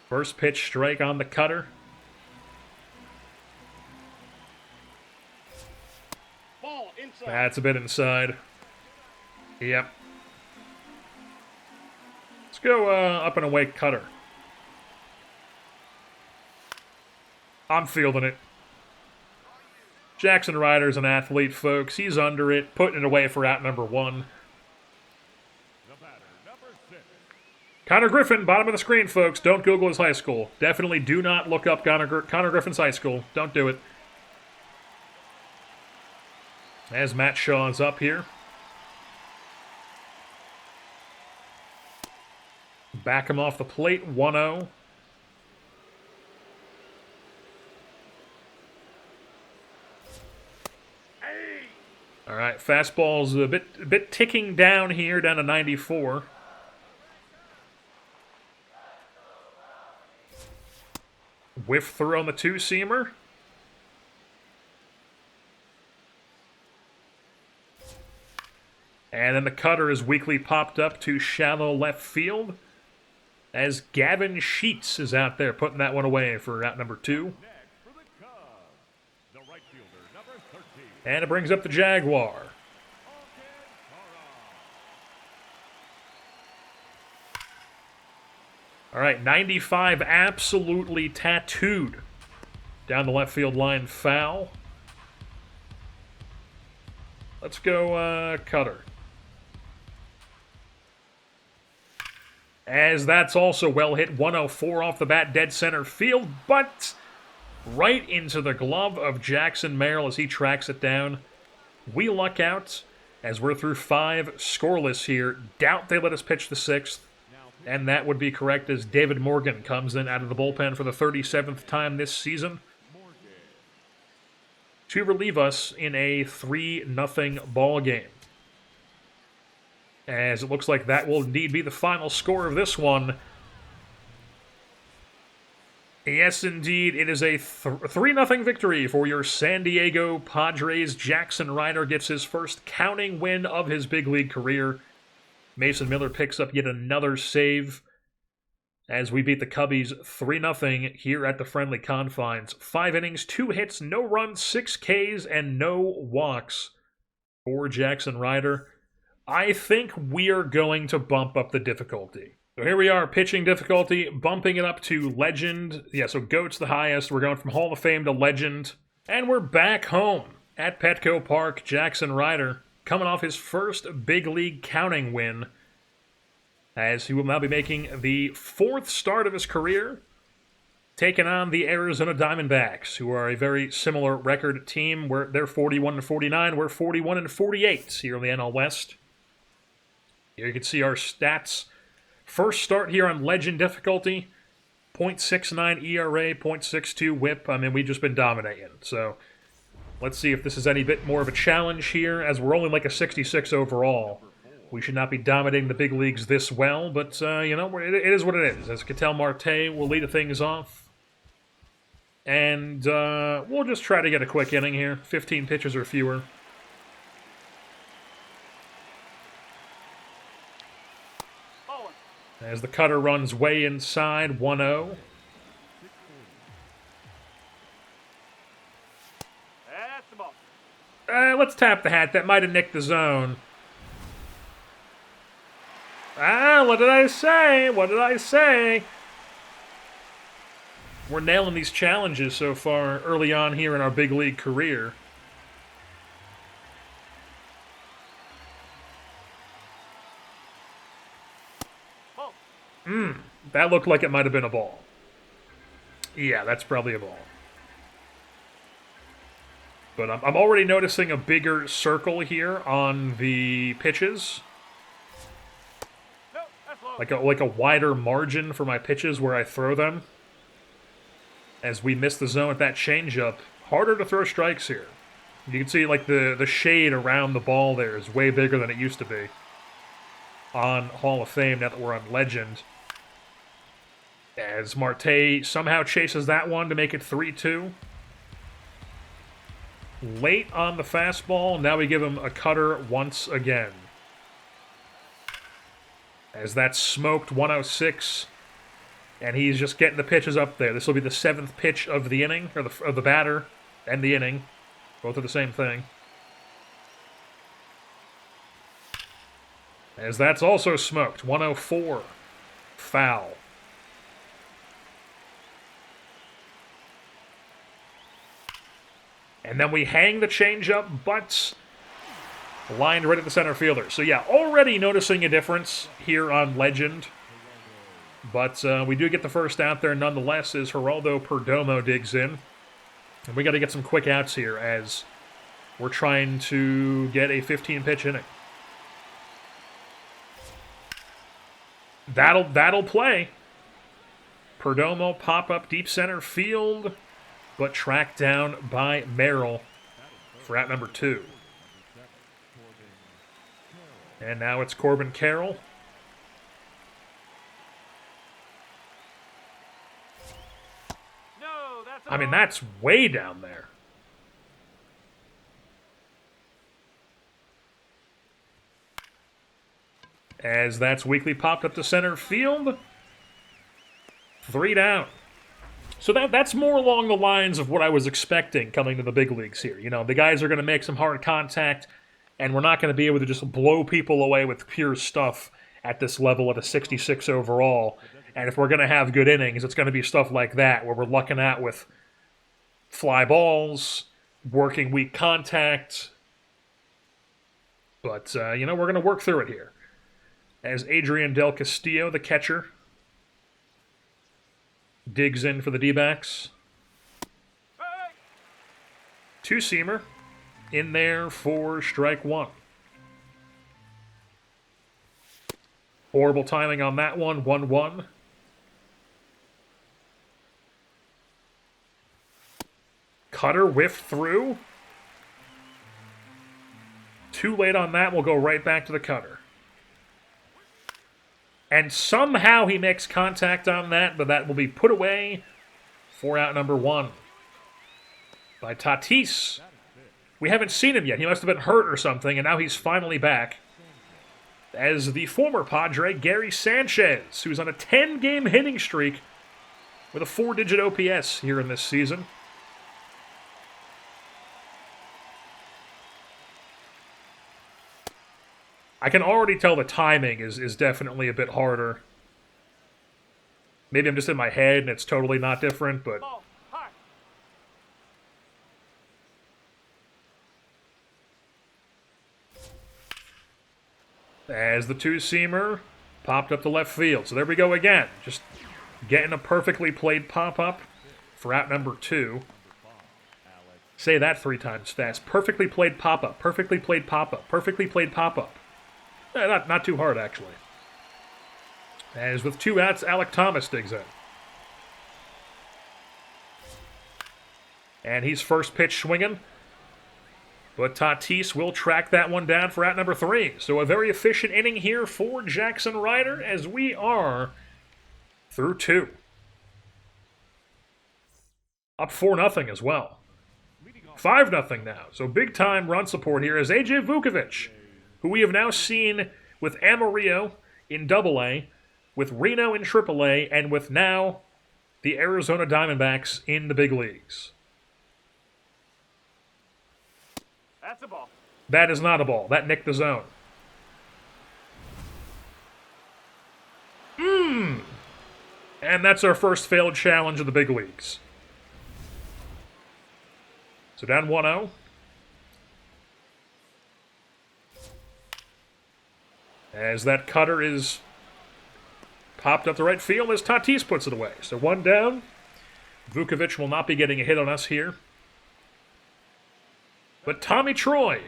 First pitch strike on the cutter. Ball inside. That's a bit inside. Yep. Let's go up and away cutter. I'm fielding it. Jaxson Ryder's an athlete, folks. He's under it, putting it away for out number 1. Connor Griffin, bottom of the screen, folks. Don't Google his high school. Definitely do not look up Connor Griffin's high school. Don't do it. As Matt Shaw is up here. Back him off the plate, 1-0. All right, fastball's a bit ticking down here, down to 94. Whiff through on the 2-seamer. And then the cutter is weakly popped up to shallow left field as Gavin Sheets is out there putting that one away for out number 2. And it brings up the Jaguar. All right, 95 absolutely tattooed down the left field line, foul. Let's go cutter. As that's also well hit, 104 off the bat, dead center field, but right into the glove of Jackson Merrill as he tracks it down. We luck out as we're through 5 scoreless here. Doubt they let us pitch the 6th. And that would be correct as David Morgan comes in out of the bullpen for the 37th time this season to relieve us in a 3-0 ball game. As it looks like that will indeed be the final score of this one. Yes, indeed, it is a 3-0 victory for your San Diego Padres. Jaxson Ryder gets his first counting win of his big league career. Mason Miller picks up yet another save as we beat the Cubbies 3-0 here at the friendly confines. 5 innings, 2 hits, no runs, 6 Ks, and no walks for Jaxson Ryder. I think we are going to bump up the difficulty. So here we are, pitching difficulty, bumping it up to Legend. Yeah, so GOAT's the highest. We're going from Hall of Fame to Legend. And we're back home at Petco Park. Jaxson Ryder coming off his first big league counting win, as he will now be making the 4th start of his career, taking on the Arizona Diamondbacks, who are a very similar record team. They're 41-49, we're 41-48 here in the NL West. Here you can see our stats. First start here on Legend difficulty, 0.69 ERA, 0.62 WHIP. I mean, we've just been dominating, so let's see if this is any bit more of a challenge here, as we're only like a 66 overall. We should not be dominating the big leagues this well, but, you know, it is what it is. As Ketel Marte will lead things off. And we'll just try to get a quick inning here. 15 pitches or fewer. As the cutter runs way inside, 1-0. Let's tap the hat. That might have nicked the zone. What did I say? What did I say? We're nailing these challenges so far early on here in our big league career. That looked like it might have been a ball. Yeah, that's probably a ball. But I'm already noticing a bigger circle here on the pitches. Like a wider margin for my pitches where I throw them. As we miss the zone at that changeup, harder to throw strikes here. You can see like the shade around the ball there is way bigger than it used to be on Hall of Fame now that we're on Legend. As Marte somehow chases that one to make it 3-2. Late on the fastball, now we give him a cutter once again. As that's smoked 106, and he's just getting the pitches up there. This will be the 7th pitch of the inning, or of the batter and the inning. Both are the same thing. As that's also smoked, 104, foul. And then we hang the changeup, but lined right at the center fielder. So yeah, already noticing a difference here on Legend. But we do get the first out there nonetheless as Geraldo Perdomo digs in. And we got to get some quick outs here as we're trying to get a 15-pitch inning. That'll play. Perdomo pop up deep center field, but tracked down by Merrill for out number 2. And now it's Corbin Carroll. I mean, that's way down there. As that's weakly popped up to center field. 3 down. So that's more along the lines of what I was expecting coming to the big leagues here. You know, the guys are going to make some hard contact, and we're not going to be able to just blow people away with pure stuff at this level at a 66 overall. And if we're going to have good innings, it's going to be stuff like that, where we're lucking out with fly balls, working weak contact. But, you know, we're going to work through it here. As Adrian Del Castillo, the catcher, digs in for the D-backs. 2-seamer in there for strike 1. Horrible timing on that one, 1-1. Cutter whiffed through. Too late on that, we'll go right back to the cutter. And somehow he makes contact on that, but that will be put away for out number 1 by Tatis. We haven't seen him yet. He must have been hurt or something, and now he's finally back. As the former Padre, Gary Sanchez, who's on a 10-game hitting streak with a 4-digit OPS here in this season. I can already tell the timing is definitely a bit harder. Maybe I'm just in my head and it's totally not different, but... As the 2-seamer popped up to left field. So there we go again. Just getting a perfectly played pop-up for out number 2. Say that 3 times fast. Perfectly played pop-up. Perfectly played pop-up. Perfectly played pop-up. Not too hard, actually. As with 2 outs, Alek Thomas digs in. And he's first pitch swinging. But Tatis will track that one down for out number 3. So a very efficient inning here for Jaxson Ryder as we are through 2. Up 4-0 as well. 5-0 now. So big time run support here as A.J. Vukovic, who we have now seen with Amarillo in AA, with Reno in AAA, and with now the Arizona Diamondbacks in the big leagues. That's a ball. That is not a ball. That nicked the zone. And that's our first failed challenge of the big leagues. So down 1-0. As that cutter is popped up the right field as Tatis puts it away. So one down. Vukovic will not be getting a hit on us here. But Tommy Troy,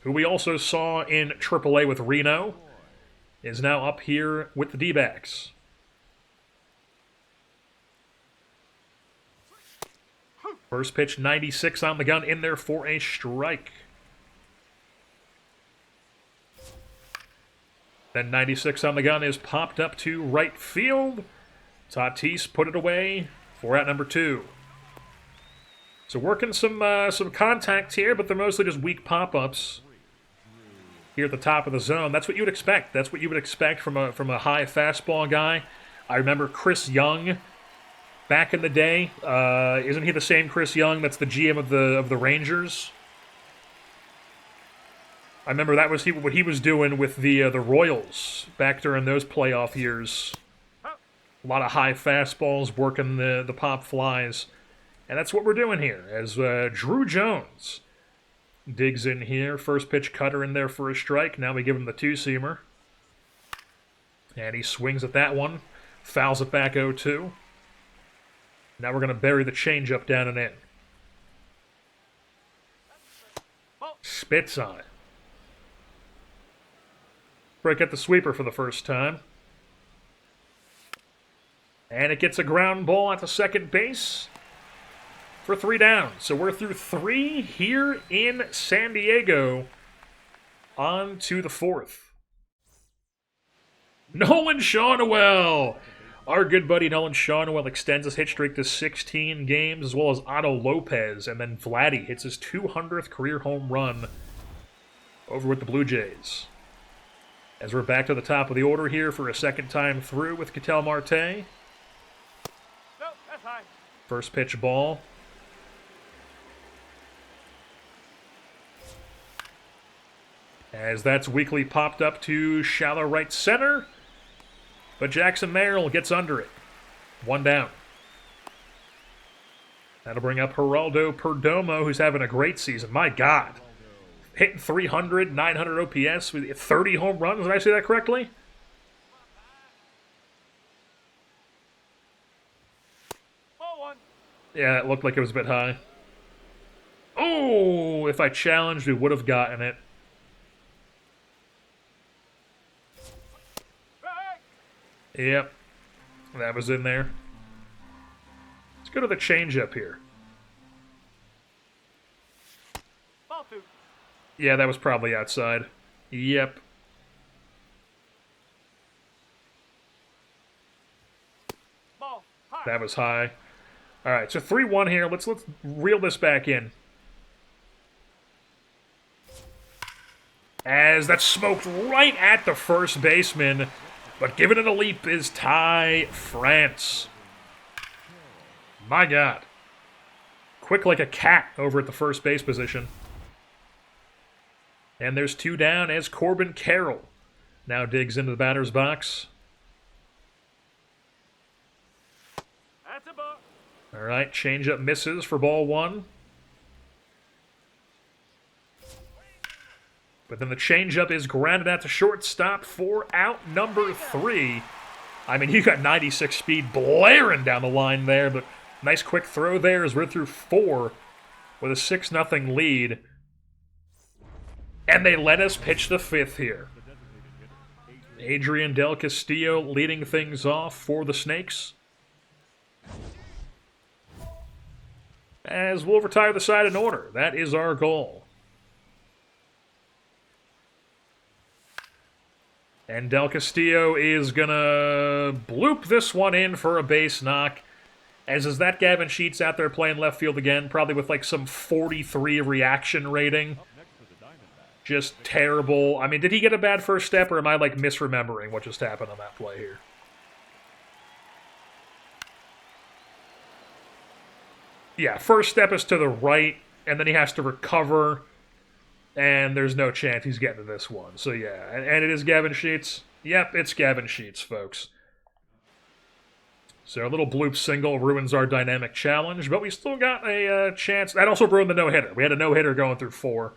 who we also saw in AAA with Reno, is now up here with the D-backs. First pitch, 96 on the gun, in there for a strike. Then 96 on the gun is popped up to right field. Tatis put it away for out number 2. So working some contact here, but they're mostly just weak pop-ups here at the top of the zone. That's what you would expect. That's what you would expect from a high fastball guy. I remember Chris Young back in the day. Isn't he the same Chris Young that's the GM of the Rangers? I remember that was what he was doing with the Royals back during those playoff years. A lot of high fastballs working the pop flies. And that's what we're doing here as Drew Jones digs in here. First pitch cutter in there for a strike. Now we give him the 2-seamer. And he swings at that one. Fouls it back 0-2. Now we're going to bury the changeup down and in. Spits on it. Break at the sweeper for the first time. And it gets a ground ball at the second base for 3 down. So we're through 3 here in San Diego. On to the 4th. Nolan Schanuel! Our good buddy Nolan Schanuel extends his hit streak to 16 games, as well as Otto Lopez. And then Vladdy hits his 200th career home run over with the Blue Jays. As we're back to the top of the order here for a second time through with Ketel Marte. Nope, that's high. First pitch ball. As that's weakly popped up to shallow right center. But Jackson Merrill gets under it. 1 down. That'll bring up Geraldo Perdomo, who's having a great season. My God. Hitting 300, 900 OPS with 30 home runs. Did I say that correctly? Ball 1. Yeah, it looked like it was a bit high. Oh, if I challenged, we would have gotten it. Yep, that was in there. Let's go to the changeup here. Ball 2. Yeah, that was probably outside. Yep. Ball high. That was high. All right, so 3-1 here. Let's reel this back in. As that's smoked right at the first baseman, but giving it a leap is Ty France. My God. Quick like a cat over at the first base position. And there's 2 down as Corbin Carroll now digs into the batter's box. That's a ball. All right, changeup misses for ball 1. But then the changeup is grounded out to shortstop for out number 3. I mean, you got 96 speed blaring down the line there, but nice quick throw there as we're through 4 with a 6-0 lead. And they let us pitch the 5th here. Adrian Del Castillo leading things off for the Snakes. As we'll retire the side in order. That is our goal. And Del Castillo is going to bloop this one in for a base knock. As is that Gavin Sheets out there playing left field again, probably with like some 43 reaction rating. Just terrible. I mean, did he get a bad first step, or am I like misremembering what just happened on that play here? Yeah, first step is to the right, and then he has to recover. And there's no chance he's getting to this one. So, yeah. And it is Gavin Sheets. Yep, it's Gavin Sheets, folks. So a little bloop single ruins our dynamic challenge, but we still got a chance. That also ruined the no-hitter. We had a no-hitter going through 4.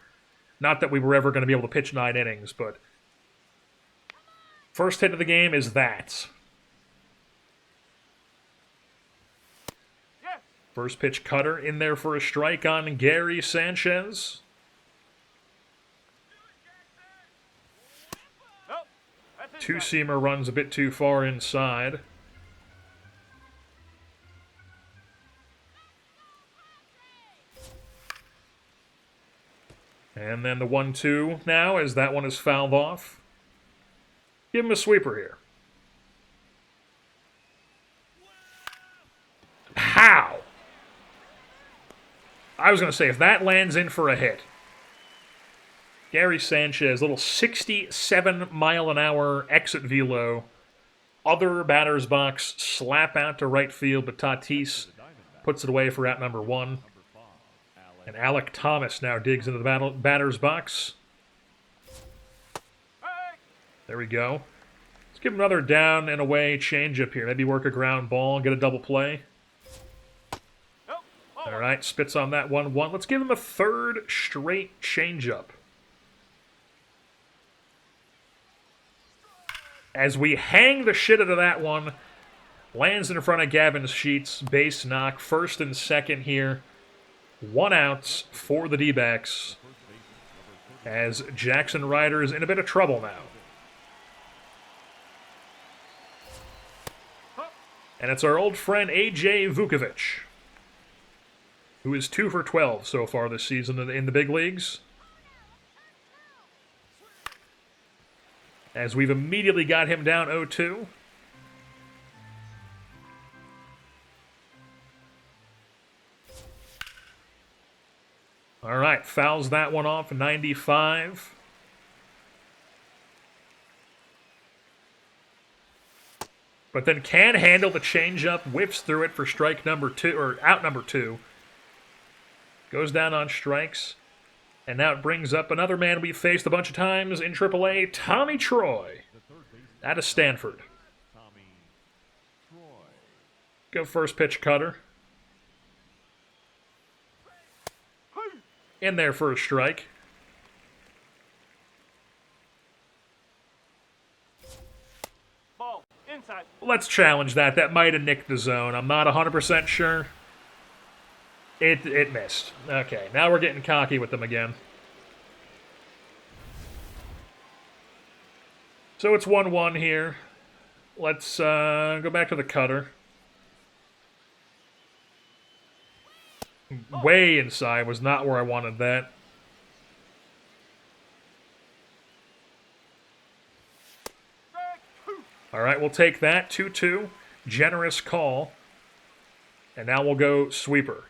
Not that we were ever going to be able to pitch 9 innings, but first hit of the game is that. Yes. First pitch cutter in there for a strike on Gary Sanchez. Nope. That's inside. Two-seamer runs a bit too far inside. And then the 1-2 now, as that one is fouled off. Give him a sweeper here. How? I was going to say, if that lands in for a hit. Gary Sanchez, little 67-mile-an-hour exit velo. Other batter's box, slap out to right field, but Tatis puts it away for out number 1. And Alec Thomas now digs into the batter's box. There we go. Let's give him another down and away changeup here. Maybe work a ground ball and get a double play. Nope. All right, spits on that 1-1. Let's give him a third straight changeup. As we hang the shit out of that one, lands in front of Gavin Sheets, base knock, first and second here. 1 out for the D-backs as Jaxson Ryder is in a bit of trouble now. And it's our old friend A.J. Vukovic, who is 2 for 12 so far this season in the big leagues. As we've immediately got him down 0-2. All right, fouls that one off, 95. But then can handle the changeup, whips through it for strike number 2, or out number 2. Goes down on strikes. And now it brings up another man we've faced a bunch of times in AAA, Tommy Troy, out of Stanford. Go first pitch cutter. In there for a strike. Ball. Inside. Let's challenge that. That might have nicked the zone. I'm not 100% sure. It missed. Okay, now we're getting cocky with them again. So it's 1-1 here. Let's go back to the cutter. Way inside was not where I wanted that. All right, we'll take that. 2-2. Generous call. And now we'll go sweeper.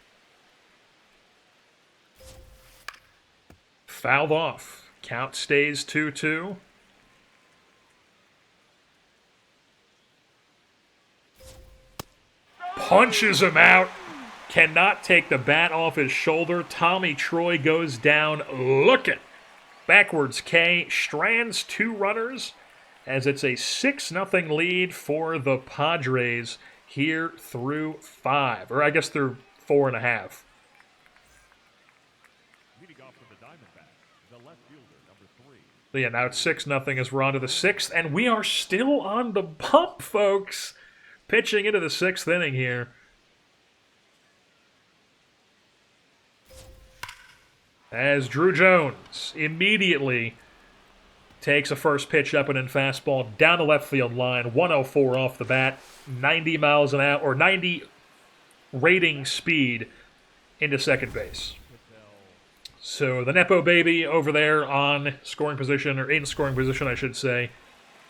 Fouled off. Count stays 2-2. Punches him out. Cannot take the bat off his shoulder. Tommy Troy goes down looking. Backwards K. Strands 2 runners as it's a 6-0 lead for the Padres here through 5. Or I guess through 4.5. So yeah, now it's 6-0 as we're on to the 6th, and we are still on the bump, folks. Pitching into the 6th inning here. As Drew Jones immediately takes a first pitch up and in fastball down the left field line, 104 off the bat, 90 miles an hour, or 90 rating speed into second base. So the Nepo baby over there on scoring position, or in scoring position, I should say.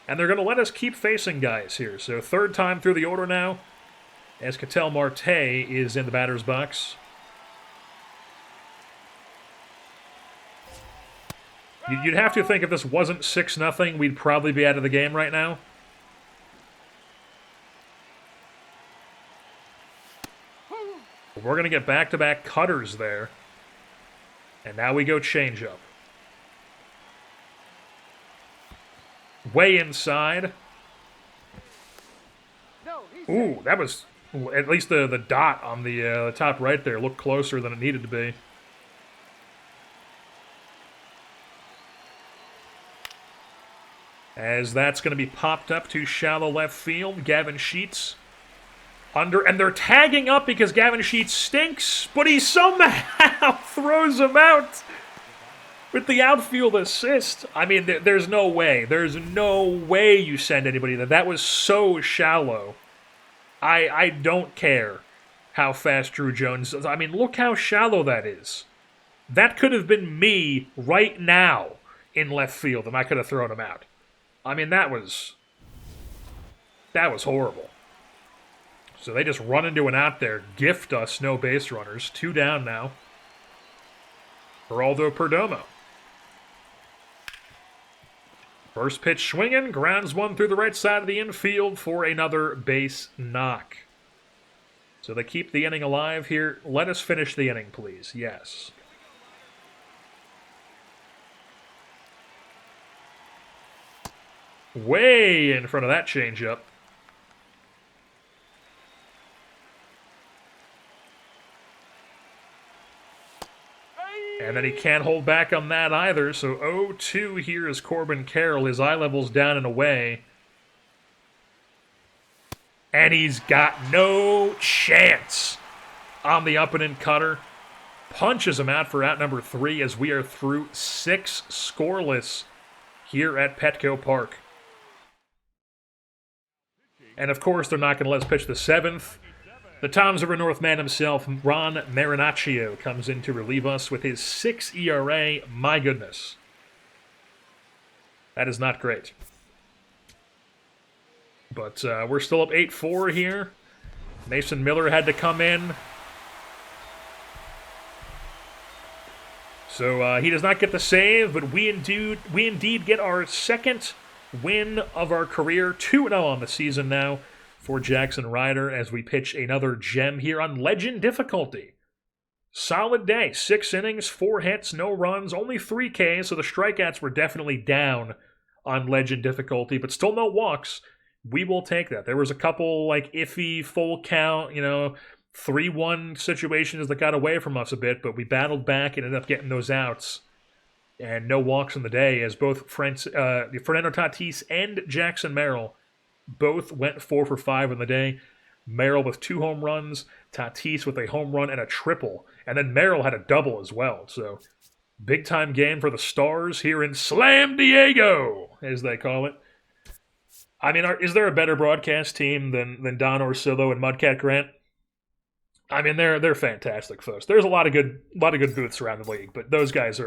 And they're going to let us keep facing guys here. So third time through the order now, as Ketel Marte is in the batter's box. You'd have to think if this wasn't 6-0, we'd probably be out of the game right now. But we're going to get back-to-back cutters there. And now we go changeup. Way inside. Ooh, that was... At least the dot on the top right there looked closer than it needed to be. As that's going to be popped up to shallow left field. Gavin Sheets under, and they're tagging up because Gavin Sheets stinks, but he somehow throws him out with the outfield assist. I mean, there's no way. There's no way you send anybody there. That was so shallow. I don't care how fast Drew Jones is. I mean, look how shallow that is. That could have been me right now in left field, and I could have thrown him out. I mean, that was horrible. So they just run into an out there, gift us no base runners. 2 down now. Geraldo Perdomo. First pitch swinging, grounds one through the right side of the infield for another base knock. So they keep the inning alive here. Let us finish the inning, please. Yes. Way in front of that changeup. And then he can't hold back on that either, so 0-2 here is Corbin Carroll. His eye level's down and away. And he's got no chance on the up-and-in cutter. Punches him out for out number 3 as we are through 6 scoreless here at Petco Park. And of course, they're not going to let us pitch the 7th. The Toms River North man himself, Ron Marinaccio, comes in to relieve us with his 6 ERA. My goodness. That is not great. But we're still up 8-4 here. Mason Miller had to come in. So he does not get the save, but we indeed get our second win of our career. 2-0 on the season now for Jaxson Ryder as we pitch another gem here on Legend difficulty. Solid day. 6 innings, 4 hits, no runs, only 3 Ks, so the strikeouts were definitely down on Legend difficulty, but still no walks. We will take that. There was a couple like iffy full count, 3-1 situations that got away from us a bit, but we battled back and ended up getting those outs. And no walks in the day as both Fernando Tatis and Jackson Merrill both went 4 for 5 in the day. Merrill with 2 home runs, Tatis with a home run and a triple, and then Merrill had a double as well. So big-time game for the Stars here in Slam Diego, as they call it. I mean, is there a better broadcast team than Don Orsillo and Mudcat Grant? I mean, they're fantastic folks. There's a lot of good booths around the league, but those guys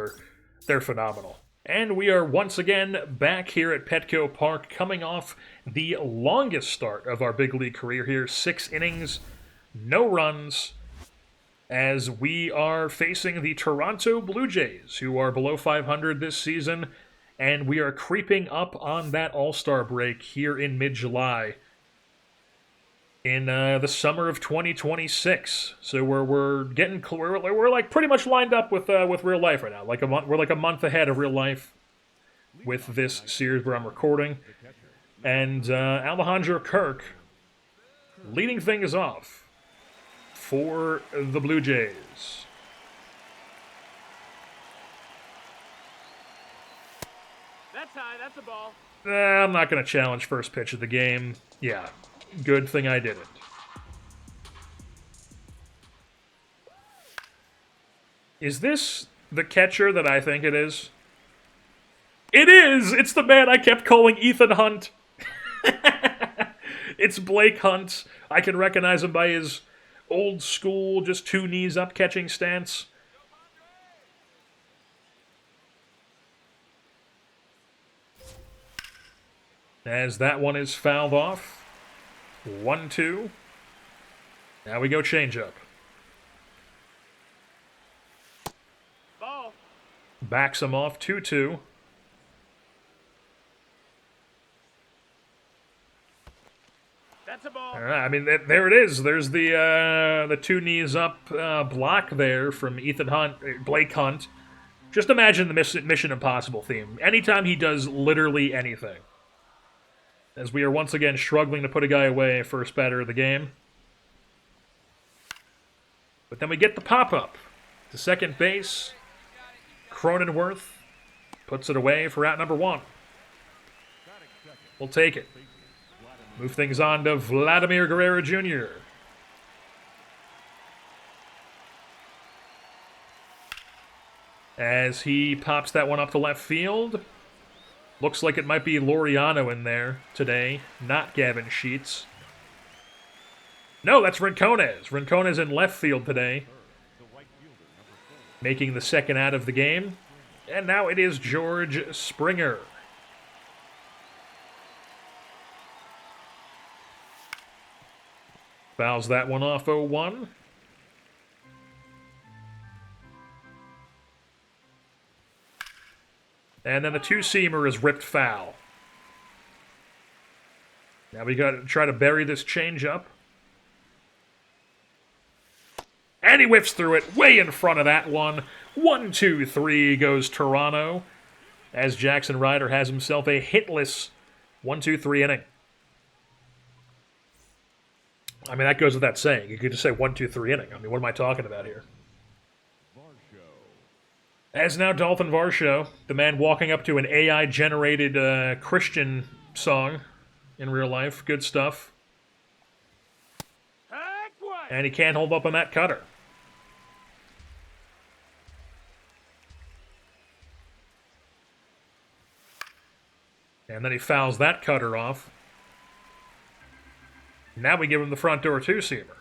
they're phenomenal. And we are once again back here at Petco Park, coming off the longest start of our big league career here. 6 innings, no runs, as we are facing the Toronto Blue Jays, who are below 500 this season, and we are creeping up on that All-Star break here in mid-July in the summer of 2026. So we're getting we're like pretty much lined up with real life right now. We're like a month ahead of real life with this series where I'm recording. And Alejandro Kirk leading things off for the Blue Jays. That's high. That's a ball. I'm not going to challenge first pitch of the game. Yeah. Good thing I didn't. Is this the catcher that I think it is? It is! It's the man I kept calling Ethan Hunt. It's Blake Hunt. I can recognize him by his old school, just 2 knees up catching stance. As that one is fouled off. 1-2. Now we go changeup. Ball. Backs him off 2-2. That's a ball. All right, I mean, there it is. There's the 2 knees up block there from Ethan Hunt, Blake Hunt. Just imagine the Mission Impossible theme. Anytime he does literally anything. as we are once again struggling to put a guy away, first batter of the game. But then we get the pop-up to second base. Cronenworth puts it away for out number 1. We'll take it. Move things on to Vladimir Guerrero Jr. As he pops that one up to left field. Looks like it might be Laureano in there today, not Gavin Sheets. No, that's Rincones. Rincones in left field today, making the second out of the game. And now it is George Springer. Fouls that one off 0-1. And then the two-seamer is ripped foul. Now we got to try to bury this changeup. And he whiffs through it, way in front of that one. 1-2-3 goes Toronto, as Jaxson Ryder has himself a hitless 1-2-3 inning. I mean, that goes without saying. You could just say 1-2-3 inning. I mean, what am I talking about here? As now Dalton Varsho, the man walking up to an AI-generated Christian song in real life. Good stuff. And he can't hold up on that cutter. And then he fouls that cutter off. Now we give him the front door two-seamer.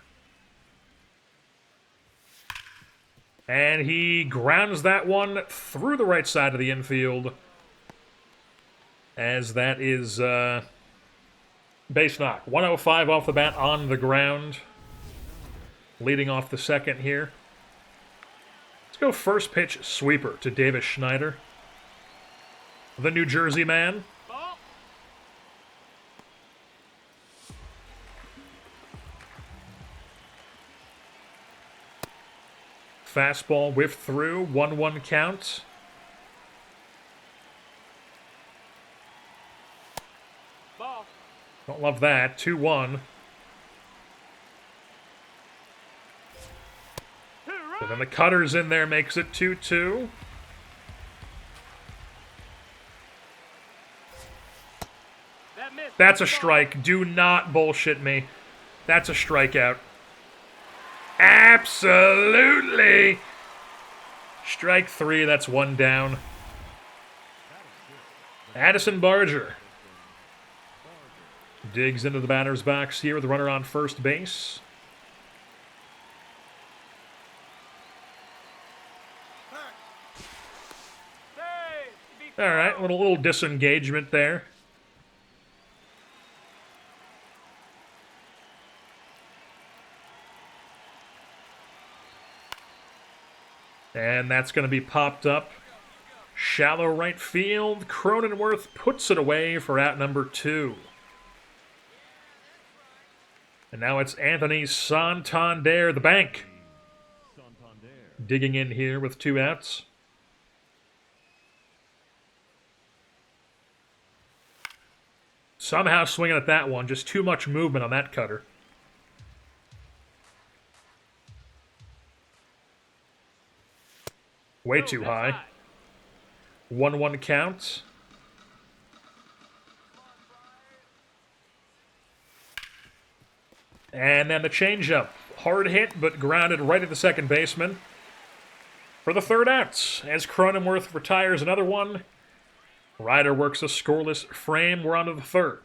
And he grounds that one through the right side of the infield, as that is base knock. 105 off the bat on the ground, leading off the second here. Let's go first pitch sweeper to Davis Schneider, the New Jersey man. Fastball whiffed through, 1-1 count. Ball. Don't love that. 2-1. And then the cutter's in there, makes it 2-2. That's a strike. Do not bullshit me. That's a strikeout. Absolutely! Strike 3, that's 1 down. Addison Barger digs into the batter's box here with a runner on first base. All right, a little disengagement there. And that's going to be popped up. Shallow right field. Cronenworth puts it away for out number 2. And now it's Anthony Santander, the bank, digging in here with 2 outs. Somehow swinging at that one. Just too much movement on that cutter. Way too high. 1-1 count. And then the changeup. Hard hit, but grounded right at the second baseman. For the third out, as Cronenworth retires another one, Ryder works a scoreless frame. We're on to the third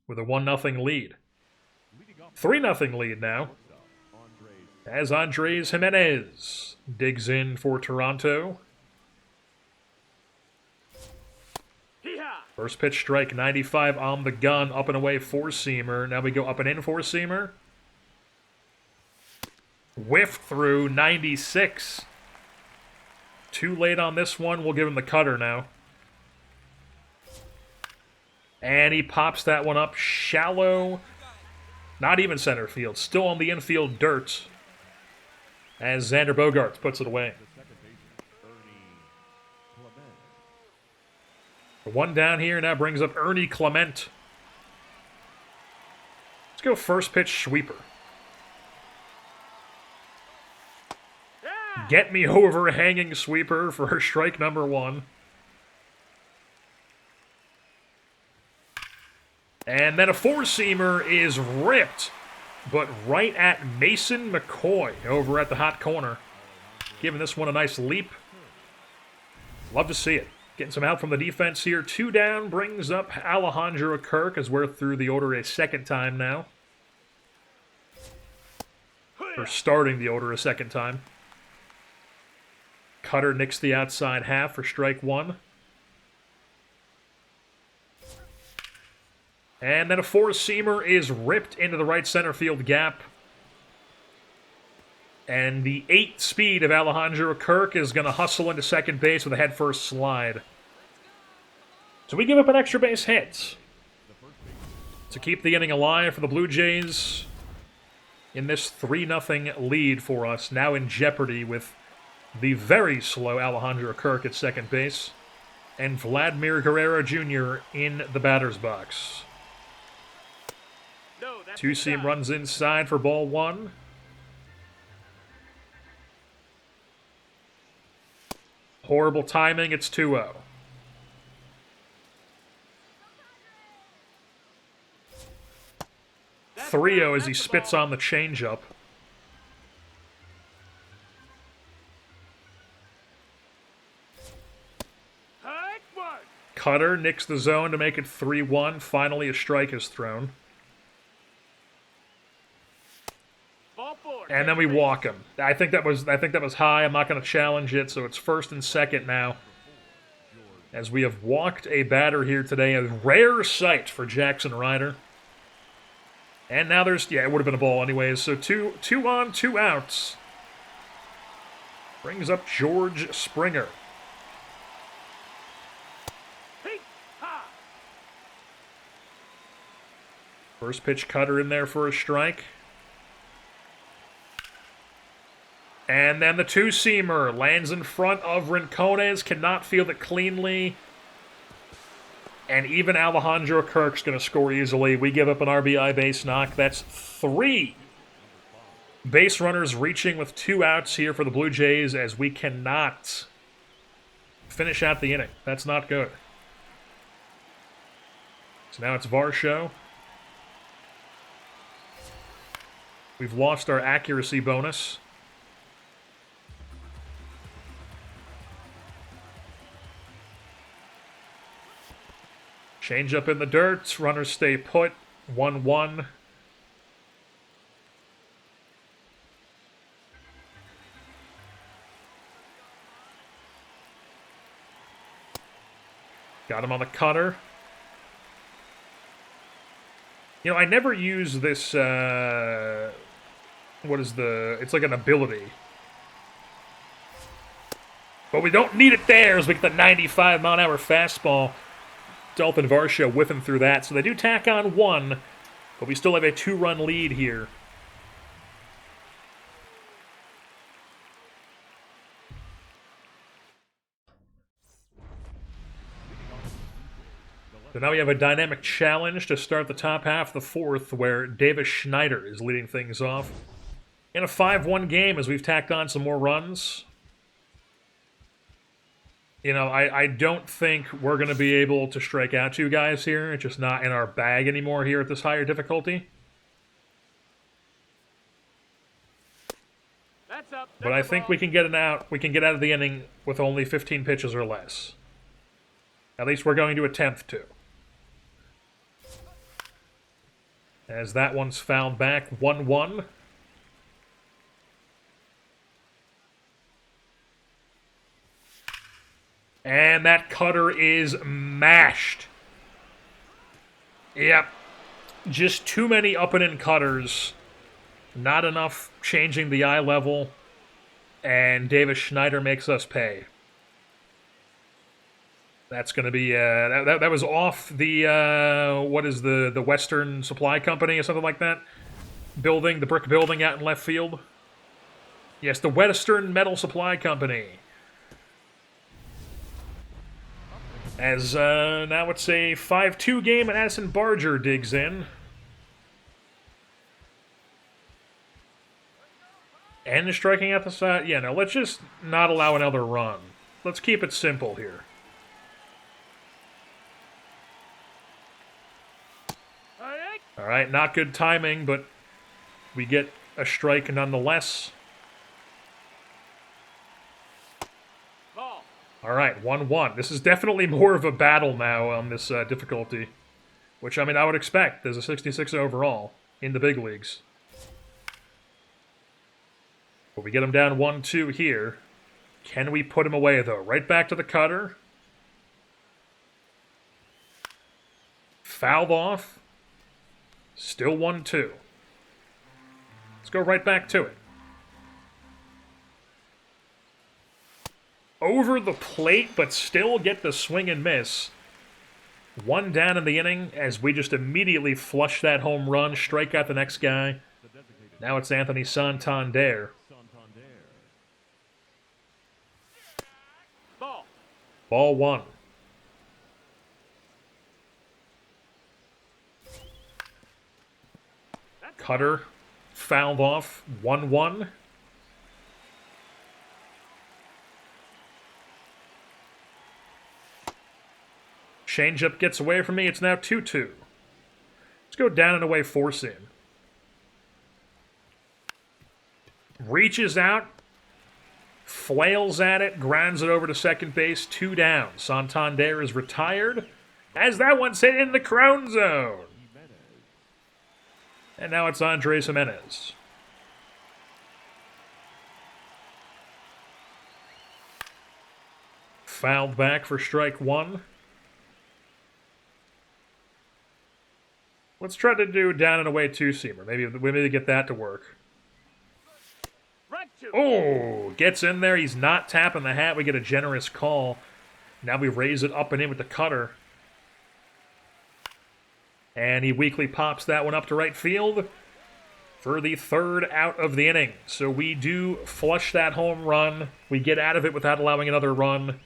with a 1-0 lead. 3-0 lead now, as Andres Jimenez digs in for Toronto. First pitch strike, 95 on the gun, up and away four-seamer. Now we go up and in four-seamer. Whiff through, 96. Too late on this one. We'll give him the cutter now. And he pops that one up shallow. Not even center field. Still on the infield dirt, as Xander Bogaerts puts it away. The one down here now brings up Ernie Clement Let's go first pitch sweeper. Yeah. Get me over hanging sweeper for strike number 1. And then a four-seamer is ripped, but right at Mason McCoy over at the hot corner. Giving this one a nice leap. Love to see it. Getting some help from the defense here. 2 down brings up Alejandro Kirk as we're through the order a second time now. Or starting the order a second time. Cutter nicks the outside half for strike 1. And then a four-seamer is ripped into the right center field gap. And the 8 speed of Alejandro Kirk is going to hustle into second base with a head-first slide. So we give up an extra base hit to keep the inning alive for the Blue Jays in this 3-0 lead for us, now in jeopardy with the very slow Alejandro Kirk at second base and Vladimir Guerrero Jr. in the batter's box. No, that's Two-seam inside. runs inside for ball 1. Horrible timing, it's 2-0. That's 3-0 as he that's the spits ball. on the changeup. Hike one. Cutter nicks the zone to make it 3-1. Finally, a strike is thrown. Ball 4. And then we walk him. I think that was high. I'm not going to challenge it, so it's first and second now. As we have walked a batter here today, a rare sight for Jaxson Ryder. And now there's, it would have been a ball anyways. So two on, 2 outs. Brings up George Springer. Hey, ha. First pitch cutter in there for a strike. And then the two-seamer lands in front of Rincones, cannot field it cleanly. And even Alejandro Kirk's going to score easily. We give up an RBI base knock. That's 3 base runners reaching with 2 outs here for the Blue Jays as we cannot finish out the inning. That's not good. So now it's Varsho. We've lost our accuracy bonus. Change up in the dirt. Runners stay put. 1-1. Got him on the cutter. You know, I never use this, it's like an ability. But we don't need it there as we get the 95-mile-an-hour fastball. Dalton Varsho whiffing through that. So they do tack on 1, but we still have a 2-run lead here. So now we have a dynamic challenge to start the top half of the 4th, where Davis Schneider is leading things off. In a 5-1 game as we've tacked on some more runs. You know, I don't think we're going to be able to strike out 2 guys here. It's just not in our bag anymore here at this higher difficulty. That's up. But I think we can get out of the inning with only 15 pitches or less. At least we're going to attempt to. As that one's fouled back, 1-1. And that cutter is mashed. Yep. Just too many up and in cutters. Not enough changing the eye level. And Davis Schneider makes us pay. That's going to be, that was off the, what is the Western Supply Company or something like that? Building, the brick building out in left field. Yes, the Western Metal Supply Company. As now it's a 5-2 game and Addison Barger digs in. And striking out the side. Yeah, no, let's just not allow another run. Let's keep it simple here. All right, not good timing, but we get a strike nonetheless. Ball. All right, 1-1. This is definitely more of a battle now on this difficulty, which, I mean, I would expect. There's a 66 overall in the big leagues. But we get him down 1-2 here. Can we put him away, though? Right back to the cutter. Fouled off. Still 1-2. Let's go right back to it. Over the plate, but still get the swing and miss. One down in the inning as we just immediately flush that home run, strike out the next guy. Now it's Anthony Santander. Ball. Ball 1. Cutter fouled off. 1-1. Changeup gets away from me. It's now 2-2. Let's go down and away, force in. Reaches out. Flails at it. Grounds it over to second base. 2 down. Santander is retired as that one's hit in the crown zone. And now it's Andres Jimenez. Fouled back for strike 1. Let's try to do down and away 2-seamer. Maybe get that to work. Right to. Oh, gets in there. He's not tapping the hat. We get a generous call. Now we raise it up and in with the cutter. And he weakly pops that one up to right field for the 3rd out of the inning. So we do flush that home run. We get out of it without allowing another run.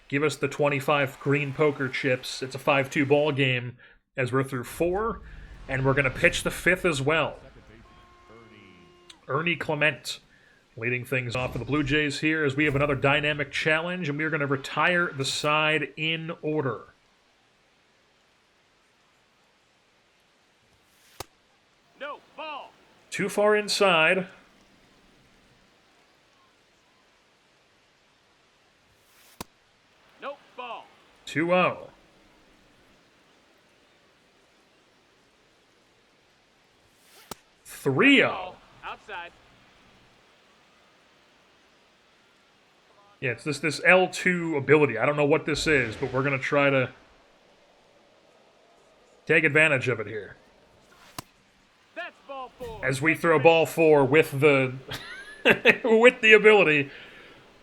Give us the 25 green poker chips. It's a 5-2 ball game as we're through 4. And we're going to pitch the 5th as well. Ernie Clement leading things off for the Blue Jays here as we have another dynamic challenge, and we're going to retire the side in order. No. Ball. Too far inside. Nope. Ball. 2-0. Ball. Outside. Yeah, it's this L2 ability. I don't know what this is, but we're going to try to take advantage of it here. That's ball 4. As we throw ball 4 with the with the ability.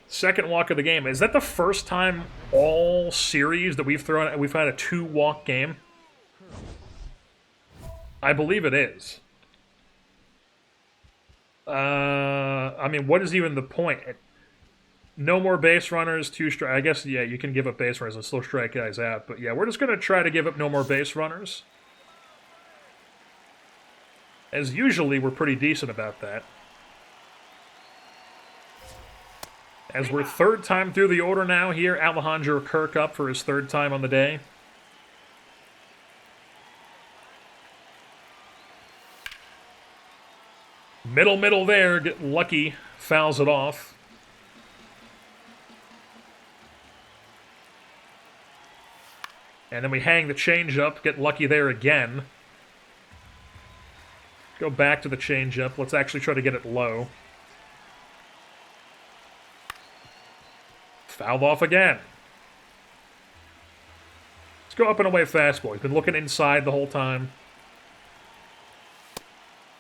Second walk of the game. Is that the first time all series that we've had a 2-walk game? I believe it is. I mean, what is even the point? No more base runners, 2 strike. I guess, yeah, you can give up base runners and still strike guys out. But yeah, we're just going to try to give up no more base runners. As usually, we're pretty decent about that. As we're 3rd time through the order now here, Alejandro Kirk up for his 3rd time on the day. Middle there, get lucky, fouls it off. And then we hang the changeup, get lucky there again. Go back to the changeup. Let's actually try to get it low. Fouled off again. Let's go up and away fastball. He's been looking inside the whole time.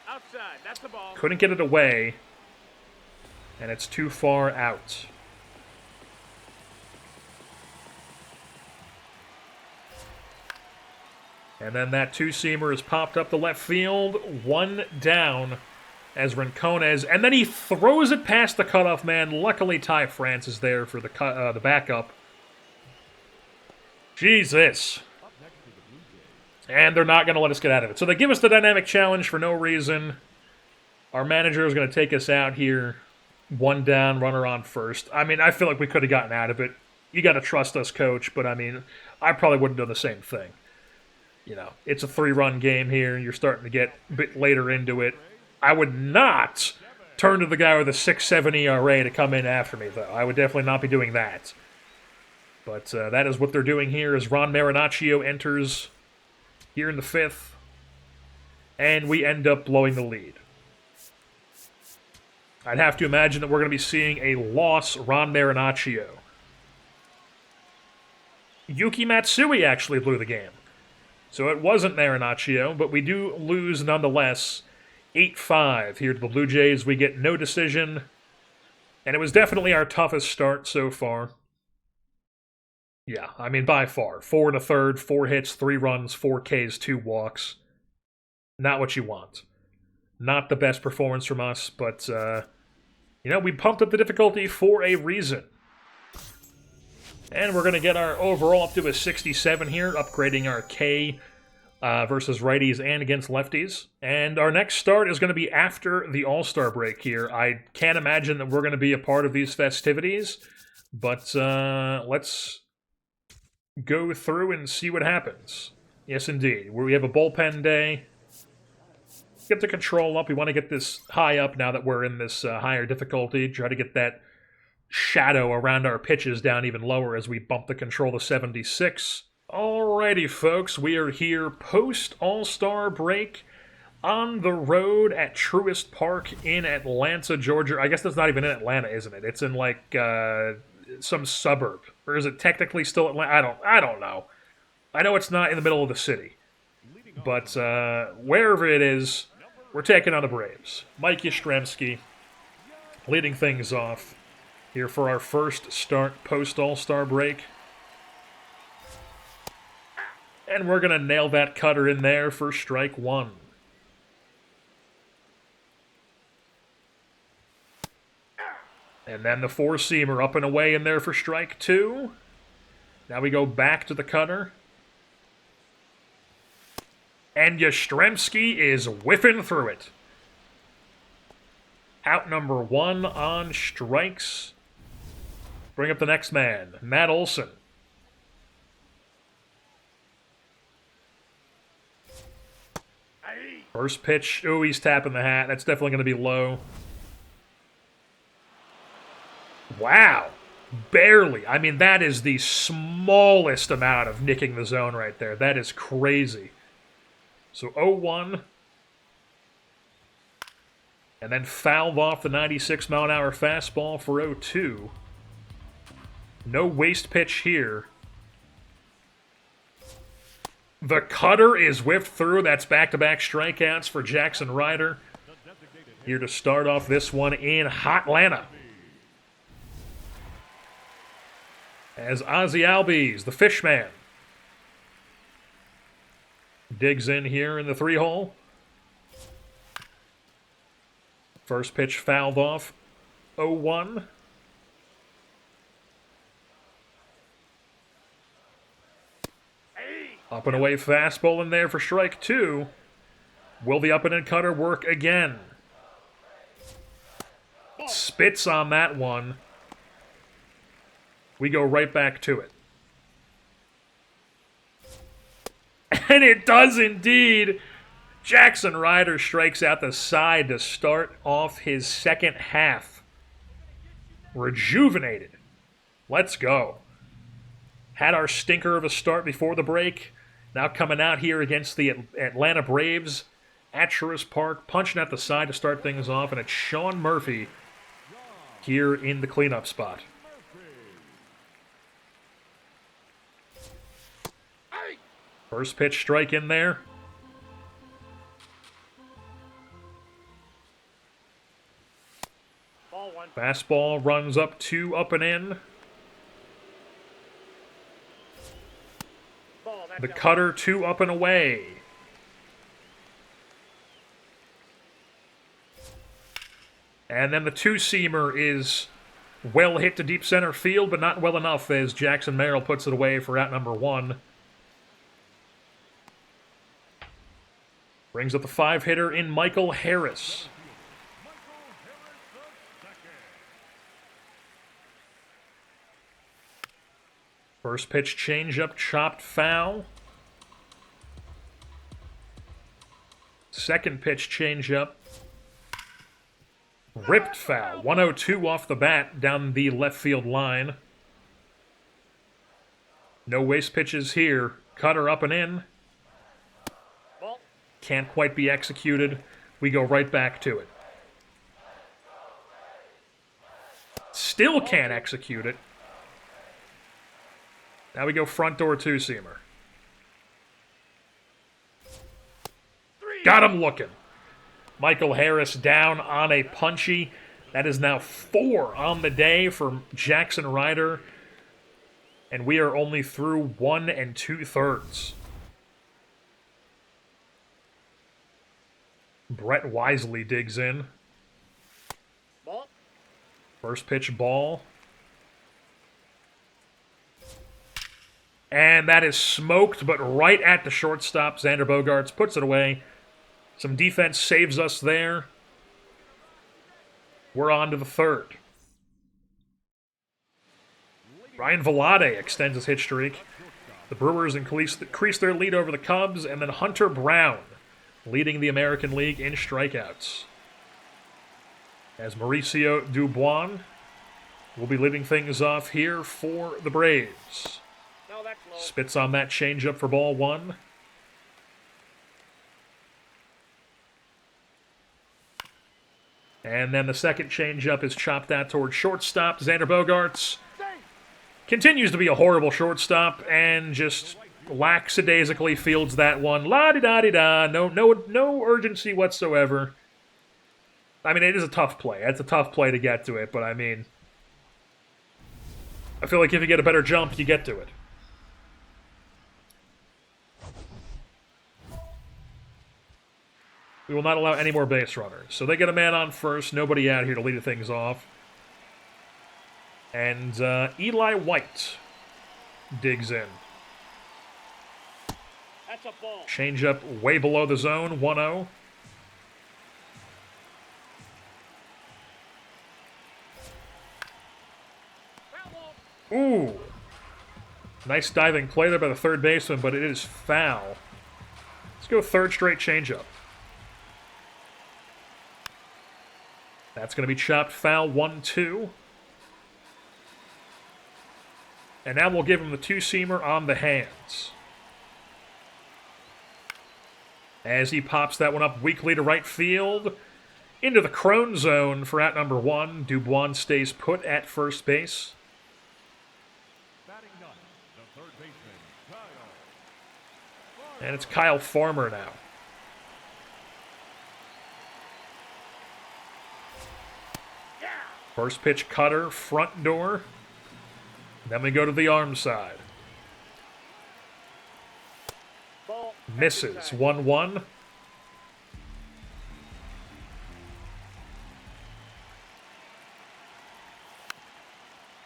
Outside. That's the ball. Couldn't get it away. And it's too far out. And then that 2-seamer is popped up the left field. 1 down as Rincones. And then he throws it past the cutoff man. Luckily, Ty France is there for the backup. Jesus. And they're not going to let us get out of it. So they give us the dynamic challenge for no reason. Our manager is going to take us out here. 1 down, runner on first. I mean, I feel like we could have gotten out of it. You got to trust us, coach, but I mean, I probably wouldn't have done the same thing. You know, it's a 3-run game here. You're starting to get a bit later into it. I would not turn to the guy with a 6.7 ERA to come in after me, though. I would definitely not be doing that. But that is what they're doing here as Ron Marinaccio enters here in the 5th. And we end up blowing the lead. I'd have to imagine that we're going to be seeing a loss Ron Marinaccio. Yuki Matsui actually blew the game. So it wasn't Marinaccio, but we do lose nonetheless. 8-5 here to the Blue Jays. We get no decision. And it was definitely our toughest start so far. Yeah, I mean, by far. 4 1/3, 4 hits, 3 runs, 4 Ks, 2 walks. Not what you want. Not the best performance from us, but, you know, we pumped up the difficulty for a reason. And we're going to get our overall up to a 67 here, upgrading our K versus righties and against lefties. And our next start is going to be after the All-Star break here. I can't imagine that we're going to be a part of these festivities, but let's go through and see what happens. Yes, indeed. We have a bullpen day. Get the control up. We want to get this high up now that we're in this higher difficulty. Try to get that shadow around our pitches down even lower as we bump the control to 76. Alrighty, folks. We are here post-All-Star break on the road at Truist Park in Atlanta, Georgia. I guess that's not even in Atlanta, isn't it? It's in, like, some suburb. Or is it technically still Atlanta? I don't know. I know it's not in the middle of the city. But wherever it is, we're taking on the Braves. Mike Yastrzemski leading things off here for our first start post-All-Star break. And we're going to nail that cutter in there for strike 1. And then the 4-seamer up and away in there for strike 2. Now we go back to the cutter. And Yastrzemski is whiffing through it. Out number 1 on strikes. Bring up the next man, Matt Olson. First pitch. Oh, he's tapping the hat. That's definitely going to be low. Wow. Barely. I mean, that is the smallest amount of nicking the zone right there. That is crazy. So 0-1. And then fouled off the 96-mile-an-hour fastball for 0-2. No waste pitch here. The cutter is whiffed through. That's back-to-back strikeouts for Jaxson Ryder. Here to start off this one in Hotlanta. As Ozzie Albies, the Fishman, digs in here in the 3-hole. First pitch fouled off. 0-1. Up and away fastball in there for strike 2. Will the up and in cutter work again? Spits on that one. We go right back to it. And it does indeed. Jaxson Ryder strikes out the side to start off his second half. Rejuvenated. Let's go. Had our stinker of a start before the break. Now coming out here against the Atlanta Braves at Truist Park. Punching at the side to start things off. And it's Sean Murphy here in the cleanup spot. First pitch strike in there. Fastball runs up 2 up and in. The cutter 2 up and away. And then the 2-seamer is well hit to deep center field, but not well enough as Jackson Merrill puts it away for out number 1. Brings up the 5-hitter in Michael Harris. First pitch changeup, chopped foul. Second pitch changeup, ripped foul. 102 off the bat down the left field line. No waste pitches here. Cutter up and in. Ball. Can't quite be executed. We go right back to it. Still can't execute it. Now we go front door two-seamer. Got him looking. Michael Harris down on a punchy. That is now 4 on the day for Jaxson Ryder. And we are only through 1 2/3. Brett Wisely digs in. Ball. First pitch ball. And that is smoked, but right at the shortstop. Xander Bogaerts puts it away. Some defense saves us there. We're on to the third. Ryan Velade extends his hit streak. The Brewers increase their lead over the Cubs, and then Hunter Brown leading the American League in strikeouts. As Mauricio Dubois will be leading things off here for the Braves. No, that's low. Spits on that changeup for ball 1. And then the second changeup is chopped out towards shortstop. Xander Bogaerts continues to be a horrible shortstop and just lackadaisically fields that one. La-di-da-di-da. No urgency whatsoever. I mean, it is a tough play. It's a tough play to get to it, but I mean, I feel like if you get a better jump, you get to it. We will not allow any more base runners. So they get a man on first. Nobody out here to lead things off. And Eli White digs in. That's a ball. Changeup way below the zone. 1-0. Ooh. Nice diving play there by the third baseman, but it is foul. Let's go third straight changeup. That's going to be chopped foul. 1-2. And now we'll give him the two-seamer on the hands. As he pops that one up weakly to right field. Into the Crone zone for out number 1. Dubois stays put at first base. And it's Kyle Farmer now. First pitch cutter, front door. Then we go to the arm side. Ball. Misses. 1-1.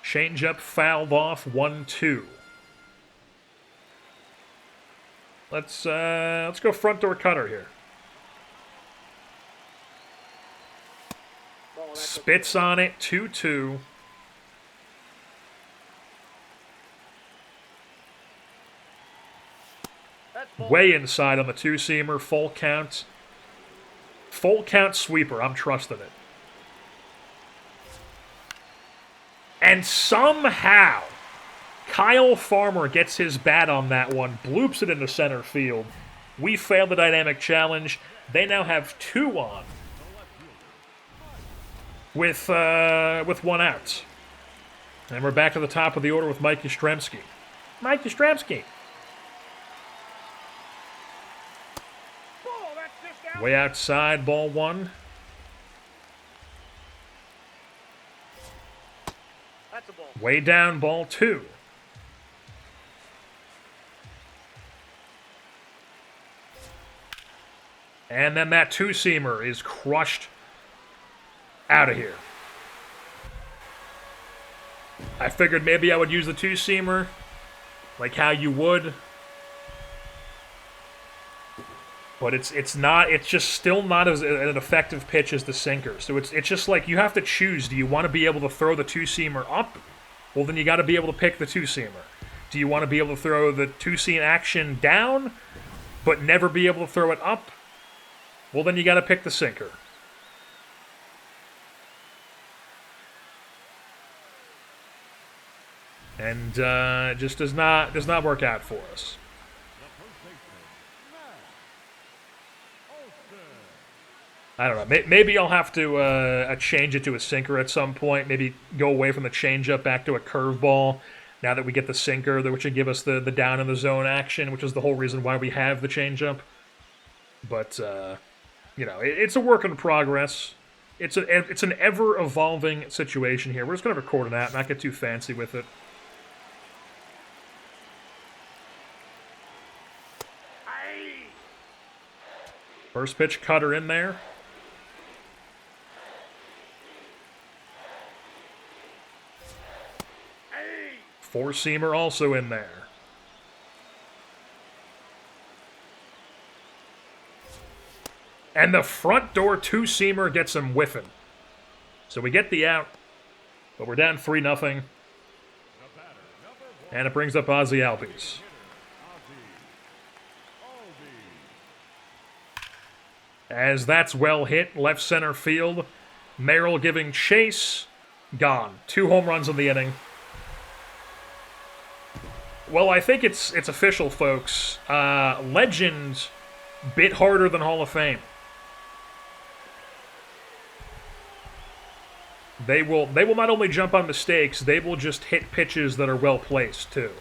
Changeup fouled off. 1-2. Let's go front door cutter here. Spits on it. 2-2. Way inside on the two-seamer. Full count. Full count sweeper. I'm trusting it. And somehow, Kyle Farmer gets his bat on that one. Bloops it into center field. We failed the dynamic challenge. They now have 2 on. With 1 out. And we're back to the top of the order with Mike Yastrzemski. Mike Yastrzemski. Way outside, ball 1. That's a ball. Way down, ball 2. And then that two-seamer is crushed out of here. I figured maybe I would use the two-seamer, like how you would. But it's just still not as an effective pitch as the sinker. So it's just like you have to choose. Do you want to be able to throw the two-seamer up? Well, then you got to be able to pick the two-seamer. Do you want to be able to throw the two-seam action down, but never be able to throw it up? Well, then you got to pick the sinker. And it just does not work out for us. I don't know. Maybe I'll have to change it to a sinker at some point. Maybe go away from the changeup back to a curveball. Now that we get the sinker, which would give us the down in the zone action, which is the whole reason why we have the changeup. But you know, it's a work in progress. It's an ever evolving situation here. We're just gonna record that, not get too fancy with it. First pitch cutter in there. Four-seamer also in there. And the front door two-seamer gets him whiffing. So we get the out, but we're down 3-0. And it brings up Ozzie Albies. As that's well hit, left center field. Merrill giving chase. Gone. 2 home runs in the inning. Well, I think it's official, folks. Legend bit harder than Hall of Fame. They will not only jump on mistakes, they will just hit pitches that are well placed too.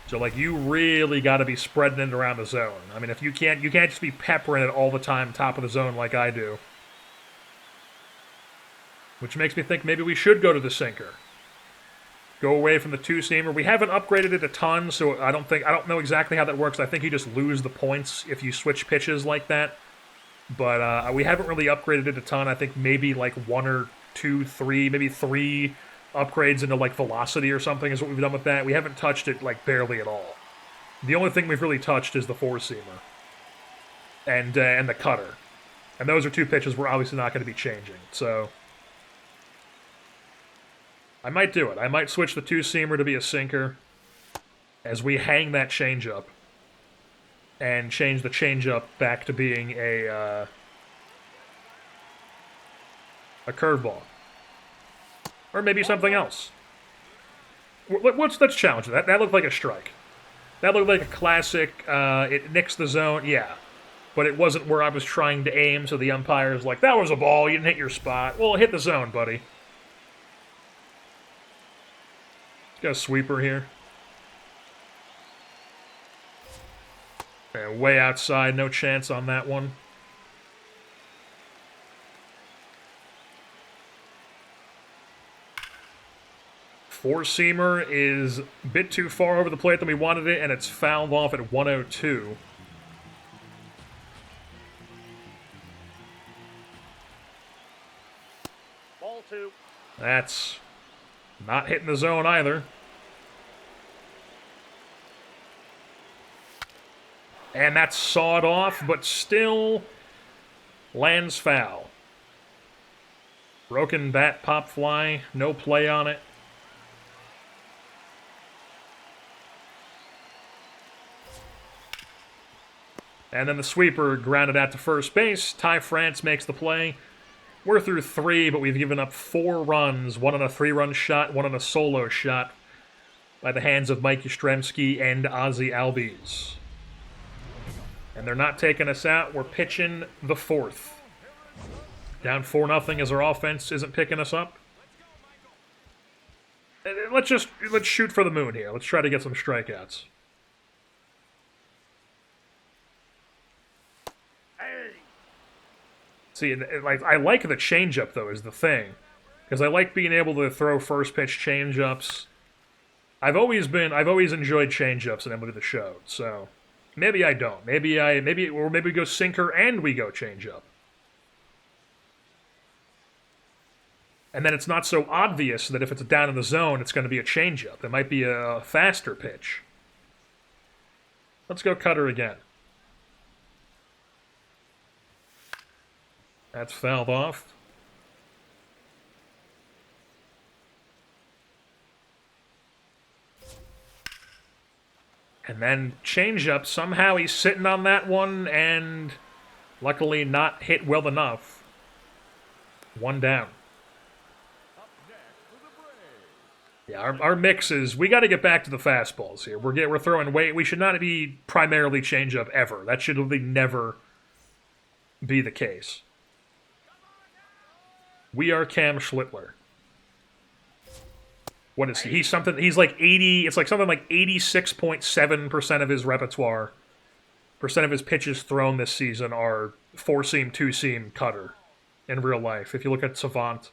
So like you really got to be spreading it around the zone. I mean, if you can't just be peppering it all the time top of the zone like I do. Which makes me think maybe we should go to the sinker. Go away from the two-seamer. We haven't upgraded it a ton, so I don't know exactly how that works. I think you just lose the points if you switch pitches like that. But we haven't really upgraded it a ton. I think maybe like 1 or 2, 3, maybe 3 upgrades into like velocity or something is what we've done with that. We haven't touched it like barely at all. The only thing we've really touched is the four-seamer and the cutter. And those are 2 pitches we're obviously not going to be changing. So I might do it. I might switch the two-seamer to be a sinker as we hang that changeup and change the changeup back to being a curveball. Or maybe something else. Let's challenge that. That looked like a strike. That looked like a classic, it nicks the zone, yeah. But it wasn't where I was trying to aim, so the umpire's like, that was a ball, you didn't hit your spot. Well, hit the zone, buddy. Got a sweeper here. Okay, way outside, no chance on that one. Four-seamer is a bit too far over the plate than we wanted it, and it's fouled off at 102. Ball 2. That's not hitting the zone either. And that's sawed off, but still lands foul. Broken bat, pop fly, no play on it. And then the sweeper grounded out to first base. Ty France makes the play. We're through 3, but we've given up 4 runs. 1 on a 3-run shot, 1 on a solo shot by the hands of Mike Yastrzemski and Ozzie Albies. And they're not taking us out. We're pitching the 4th. Down 4-0 as our offense isn't picking us up. Let's shoot for the moon here. Let's try to get some strikeouts. See, like I like the changeup though is the thing, because I like being able to throw first pitch changeups. I've always enjoyed changeups in MLB The Show. So maybe I don't. Maybe we go sinker and we go changeup. And then it's not so obvious that if it's down in the zone, it's going to be a changeup. It might be a faster pitch. Let's go cutter again. That's fouled off. And then changeup. Somehow he's sitting on that one and luckily not hit well enough. One down. Yeah, our mix is, we got to get back to the fastballs here. We're throwing weight. We should not be primarily changeup ever. That should really never be the case. We are Cam Schlittler. What is he? He's like 80, it's like something like 86.7% of his repertoire, percent of his pitches thrown this season are four-seam, two-seam cutter in real life, if you look at Savant.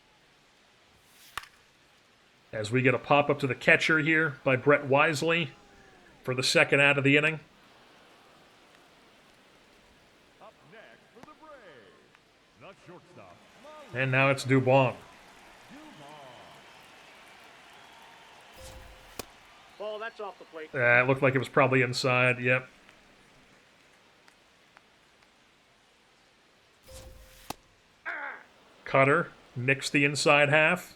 As we get a pop-up to the catcher here by Brett Wisely for the second out of the inning. Up next for the Braves, the shortstop. And now it's Dubon. Ball, that's off the plate. It looked like it was probably inside, yep. Cutter nicks the inside half.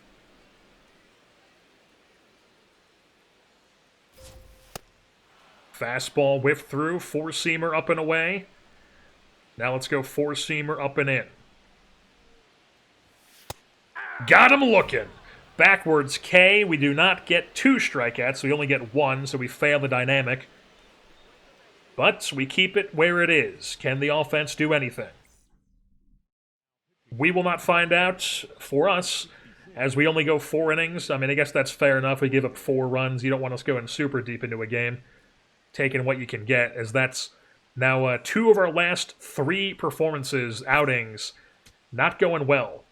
Fastball whiffed through, four-seamer up and away. Now let's go four-seamer up and in. Got him looking. Backwards K. We do not get 2 strikeouts. We only get 1, so we fail the dynamic. But we keep it where it is. Can the offense do anything? We will not find out for us, as we only go 4 innings. I mean, I guess that's fair enough. We give up 4 runs. You don't want us going super deep into a game. Taking what you can get, as that's now 2 of our last 3 performances, outings, not going well.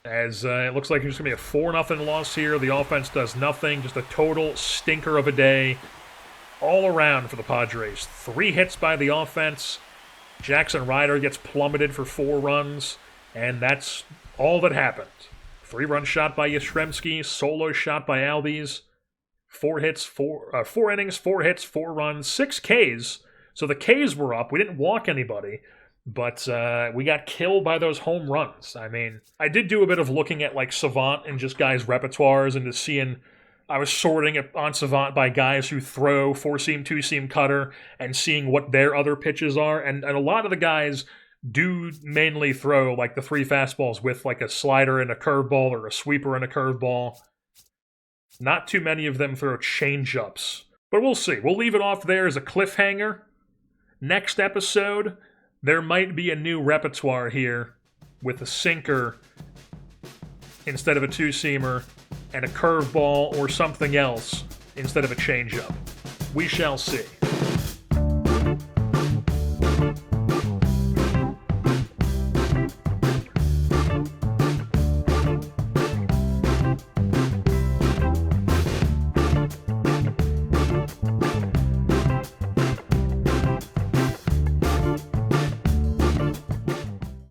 As it looks like it's going to be a 4-0 loss here. The offense does nothing. Just a total stinker of a day all around for the Padres. 3 hits by the offense. Jaxson Ryder gets plummeted for 4 runs. And that's all that happened. 3-run shot by Yastrzemski. Solo shot by Albies. 4 hits, 4 innings, 4 hits, 4 runs, 6 Ks. So the Ks were up. We didn't walk anybody. But we got killed by those home runs. I mean, I did do a bit of looking at like Savant and just guys' repertoires and just seeing, I was sorting it on Savant by guys who throw four-seam, two-seam cutter and seeing what their other pitches are. And a lot of the guys do mainly throw like the 3 fastballs with like a slider and a curveball or a sweeper and a curveball. Not too many of them throw change-ups. But we'll see. We'll leave it off there as a cliffhanger. Next episode, there might be a new repertoire here with a sinker instead of a two-seamer and a curveball or something else instead of a changeup. We shall see.